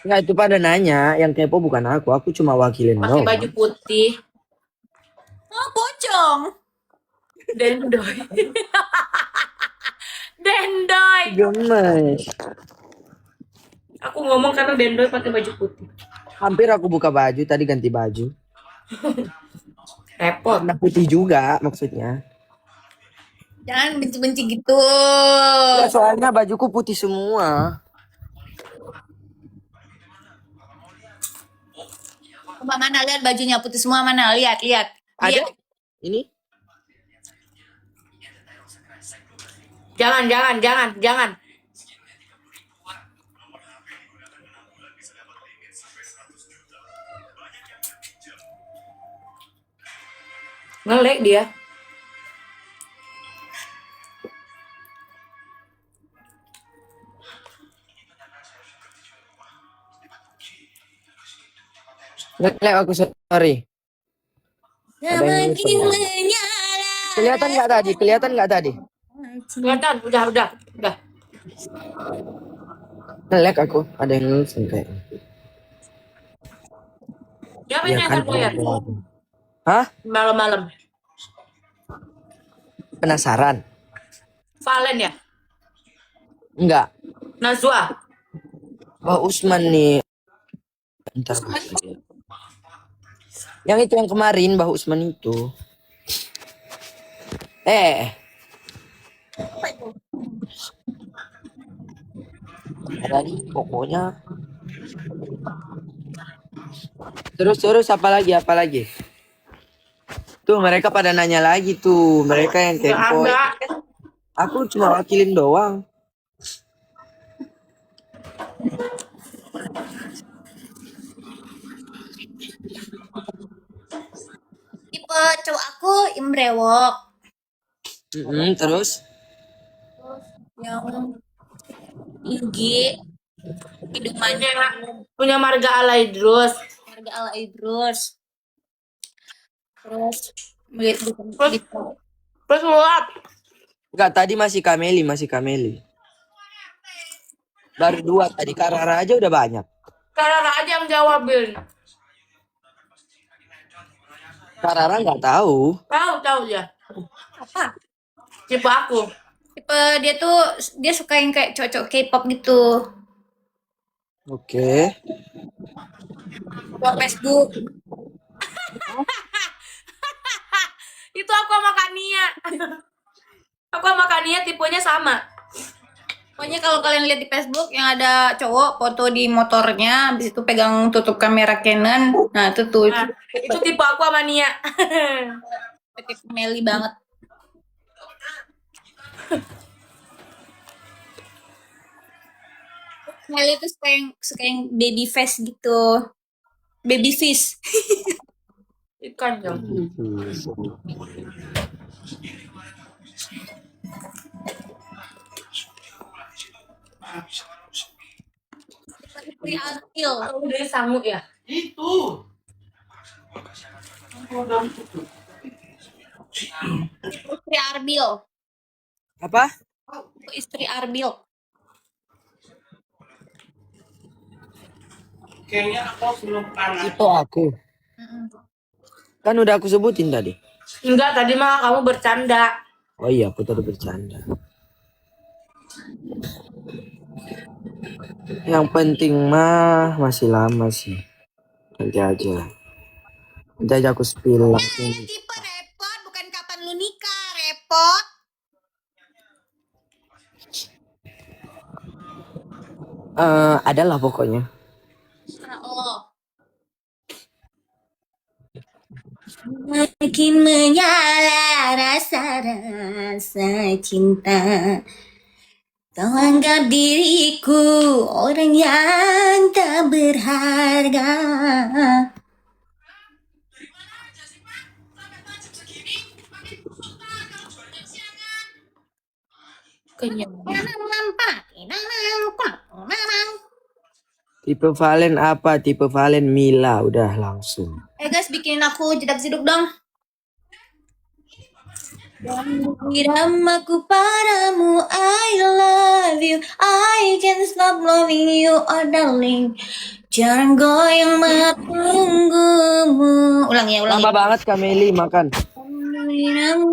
Nggak, itu pada nanya, yang kepo bukan aku cuma wakilin Pakai doang. baju putih. Oh, pocong. Dendoy. Dendoy. Gemes. Aku ngomong karena Dendoy pakai baju putih. Hampir aku buka baju, tadi ganti baju. Repot. Warna putih juga maksudnya. Jangan benci-benci gitu. Ya, soalnya bajuku putih semua. Coba mana lihat bajunya putih semua, mana lihat. Ada? Lihat. Ini? Jangan. Ngelek dia. Ngelek aku, sorry. Semakin menyala. Kelihatan nggak tadi? Kelihatan, udah. Ngelek aku, ada yang nulis kayak. Siapa Ya yang kan? akan lihat Hah? malam-malam? Penasaran? Valen ya? Enggak. Najwa? Wah, Usman nih. Bentar. Yang itu yang kemarin, Mbah Usman itu. Ada nih, pokoknya. Terus apa lagi? Tuh mereka pada nanya lagi tuh, mereka yang Nggak kepo. ada. Aku cuma wakilin doang. Tipe cowok aku imbrewok. Terus Yang tinggi. Hidupannya Punya marga Alaidrus. harga ala Idrus. Terus gitu. Terus luap. enggak, tadi masih Kameli. Baru 2 tadi, Karara aja udah banyak. Karena aja yang jawabin. Karara nggak tahu. Tahu dia. Apa? Tipe aku. Tipe dia suka yang kayak cocok K-pop gitu. Oke. Buat Facebook. Itu aku sama Kania. Aku sama Kania tipenya sama. Pokoknya kalau kalian lihat di Facebook yang ada cowok foto di motornya, habis itu pegang tutup kamera Canon. Nah, itu tuh Nah, itu tipe aku sama Nia. tipe Meli banget. Meli tuh suka yang baby face gitu. Baby fish. Ikan dong. Istri Arbil. Udah sangu ya? Istri Arbil. Apa? Istri Arbil. Kayaknya aku belum panas. Itu aku. Kan udah aku sebutin tadi. Enggak, tadi mah kamu bercanda. Oh iya, aku tadi bercanda. Yang penting mah masih lama sih. Nanti aja. Nanti aja aku spill langsung. Tipe repot, bukan kapan lu nikah, repot. Adalah pokoknya. Makin menyala rasa-rasa cinta. Kau anggap diriku orang yang tak berharga. Kenyang. Tipe Valen apa? Tipe Valen Mila. Udah langsung. Guys, bikinin aku jedak jeduk dong. Iramaku padamu, I love you, I can't stop loving you, oh darling. Jangan goyang matunggumu. Ulang ya. Lama banget Kak Meli makan.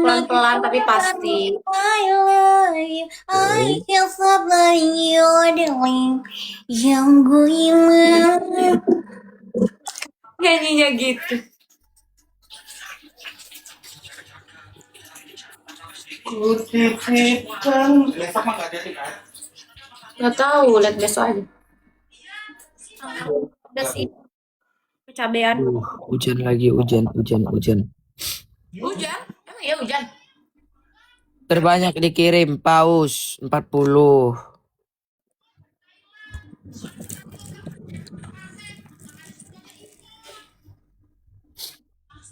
Pelan-pelan tapi pasti. I love you, I can't stop loving you, oh darling. Jangan goyang. Nyanyinya gitu. Kutitipkan. Besok mah nggak jadi kan? Nggak tahu, lihat besok aja. Udah sih. Kecabean. Hujan lagi, hujan. Hujan? Emang ya hujan? Terbanyak dikirim paus 40.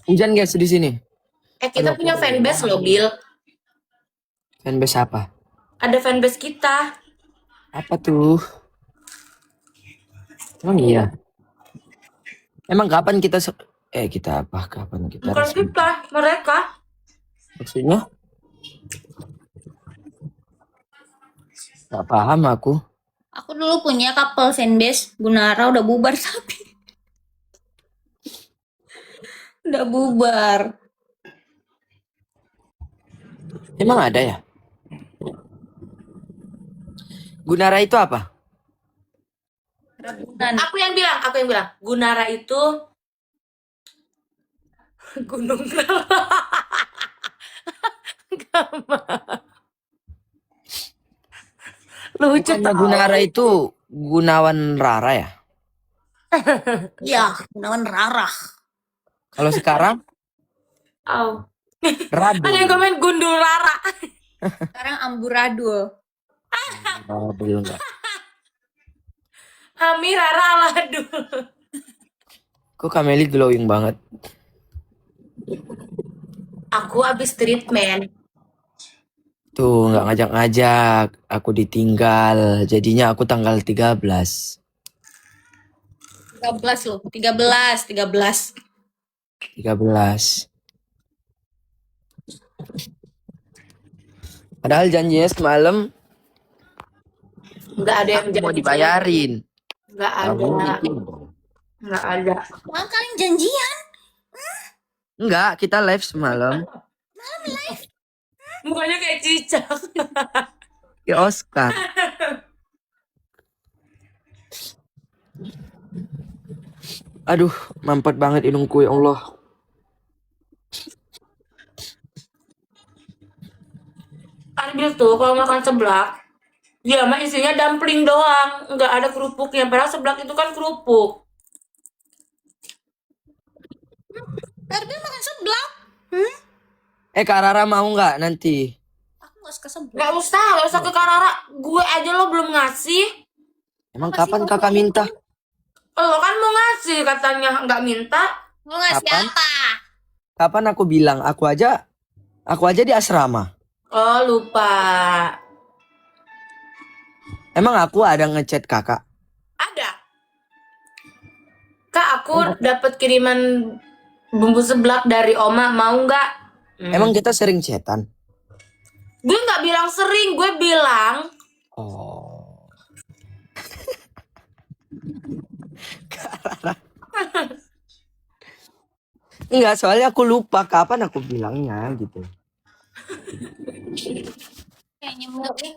Hujan guys di sini. Kita punya fanbase loh, Bill. Fanbase apa? Ada fanbase kita. Apa tuh? Emang iya. Emang kapan kita kita apa? Kapan kita Bukan resmi? kita, mereka. Maksudnya? Gak paham aku. Aku dulu punya couple fanbase, Gunara udah bubar tapi. Udah bubar. Emang ada ya? Gunara itu apa? Ragunan. Aku yang bilang. Gunara itu gunung. Lucu Bukannya Gunara itu Gunawan Rara ya? Ya, Gunawan Rarah. Kalau sekarang Oh. Radu. Ada yang komen Gundul Rara. Sekarang amburadul. Belum enggak. Ami Rara Aladul. Kok Kameli glowing banget? Aku abis treatment. Tuh nggak ngajak-ngajak. Aku ditinggal. Jadinya aku tanggal 13. 13 loh, 13. 13. Padahal janjinya semalam Nggak ada yang mau janji. dibayarin. Nggak Nggak ada. mungkin. Nggak ada. Wah, kalian janjian. Enggak, kita live semalam. Mukanya kayak cicak. Ke Oscar. Aduh, mampet banget hidungku ya Allah. Arbil tuh kalau makan seblak, dia mah isinya dumpling doang, nggak ada kerupuknya. Padahal seblak itu kan kerupuk. Arbil makan seblak. Kak Rara mau nggak nanti? Aku gak suka seblak. Nggak usah ke Karara. Gue aja lo belum ngasih. Emang kapan kakak minta? Lo kan mau ngasih katanya nggak minta. Mau ngasih Kapan? apa? Kapan aku bilang aku aja di asrama. Oh lupa. Emang aku ada ngechat kakak? Ada. Kak aku dapat kiriman bumbu seblak dari Oma, mau nggak? Emang kita sering chatan? Gue nggak bilang sering, gue bilang Oh. Enggak, soalnya aku lupa kapan aku bilangnya gitu. Kayaknya enggak deh.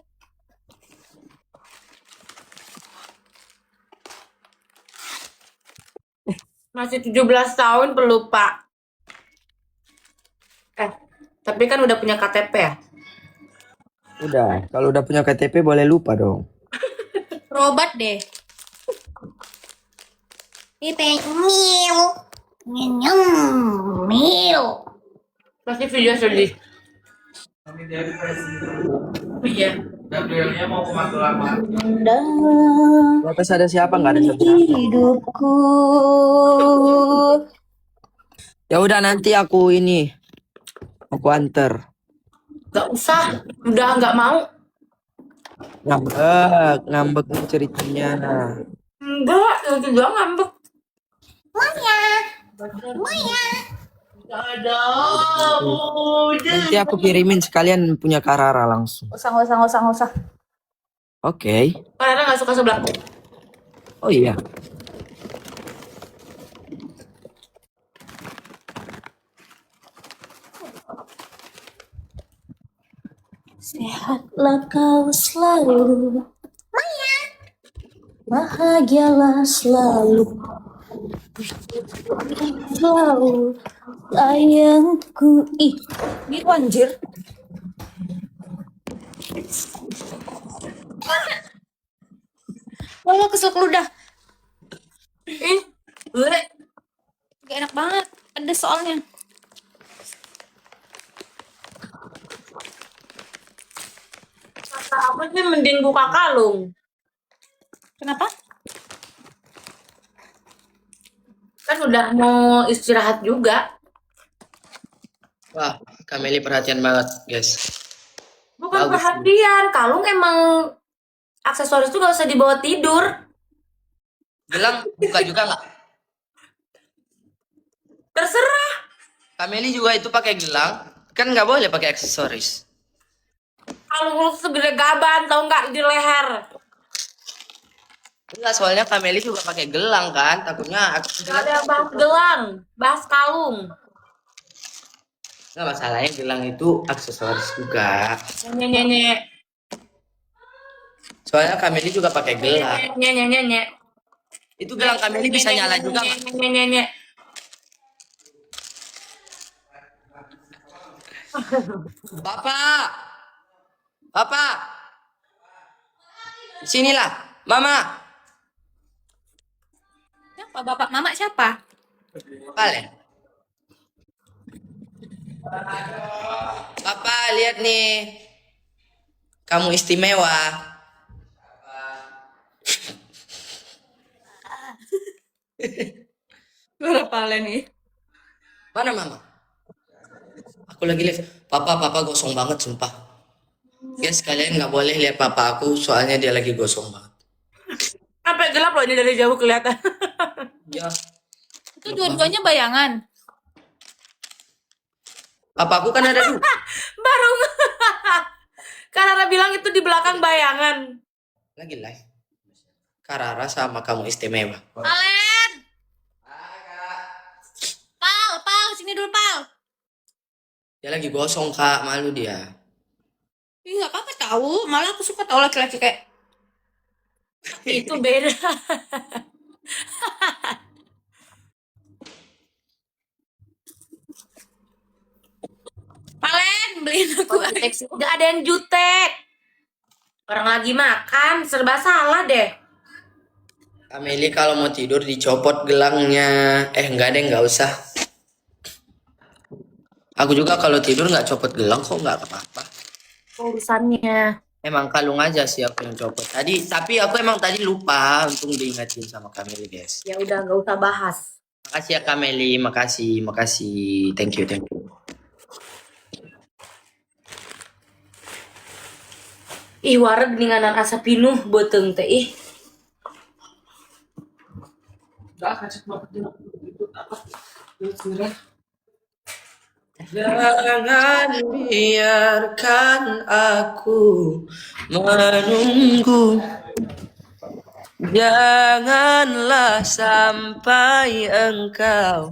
Masih 17 tahun pelupa. Tapi kan udah punya KTP ya? Udah, kalau udah punya KTP boleh lupa dong. Berobat deh. Ini pengen mil. Nyem, mil. Pasti video sedih. Iya. Gabrielnya mau ke Magelang. Dalam Atas ada siapa? Nggak ada siapa. hidupku. Ya udah nanti aku anter. Gak usah. Udah nggak mau. Ngambek nih ceritanya. Enggak, lagi juga ngambek. Gak ada. Nanti aku kirimin sekalian punya Karara langsung. Nggak usah. Oke. Karena gak suka sebelahku. Oh iya. Sehatlah kau selalu. Bahagialah selalu. Selalu sayangku. Ih, gitu anjir. Walau kesel ludah. Bleh. Gak enak banget. Pedes soalnya. Kata apa sih mending buka kalung. Kenapa? Kan udah mau istirahat juga. Wah, Kameli perhatian banget, guys. Bukan Bagus. perhatian. Kalung emang aksesoris tuh gak usah dibawa tidur. Gelang buka juga nggak? Terserah. Kameli juga itu pakai gelang, kan nggak boleh pakai aksesoris. Kalung lu segede gaban, tau nggak, di leher. Enggak, soalnya Kameli juga pakai gelang kan, takutnya Gak ada bahas gelang, bahas kalung. nggak masalahnya gelang itu aksesoris juga. Nye. Soalnya Kameli juga pakai gelang. Nye. Itu gelang Kameli bisa nyala juga nggak? Nye. Bapak, sinilah, Mama. Siapa bapak mama siapa? Kalian. Bapak, lihat nih, kamu istimewa. Berapa nih? Mana Mama? Aku lagi live. Papa gosong banget sumpah. Guys, kalian nggak boleh lihat papa aku soalnya dia lagi gosong banget. Sampai gelap loh ini dari jauh kelihatan. Ya, Itu dua-duanya bayangan. papa aku kan ada dua. Baru Karena bilang itu di belakang bayangan. Lagi live. Karara sama kamu istimewa. Alen! Pal, sini dulu Pal. Dia lagi gosong kak, malu dia. Ih, gak apa-apa tahu. Malah aku suka tahu laki-laki kayak Itu beda. Palen, beliin aku Gak ada yang jutek. Orang lagi makan, serba salah deh. Kameli kalau mau tidur dicopot gelangnya. Enggak deh, nggak usah. Aku juga kalau tidur nggak copot gelang kok, nggak apa-apa. Urusannya. Emang kalung aja sih aku yang copot. Tapi aku emang tadi lupa, untung diingatin sama Kameli guys. Ya udah gak usah bahas. Makasih ya Kameli, makasih. Thank you. Ih, wareg geninganan asa pinuh beuteung teh ih. Jangan biarkan aku menunggu. Janganlah sampai engkau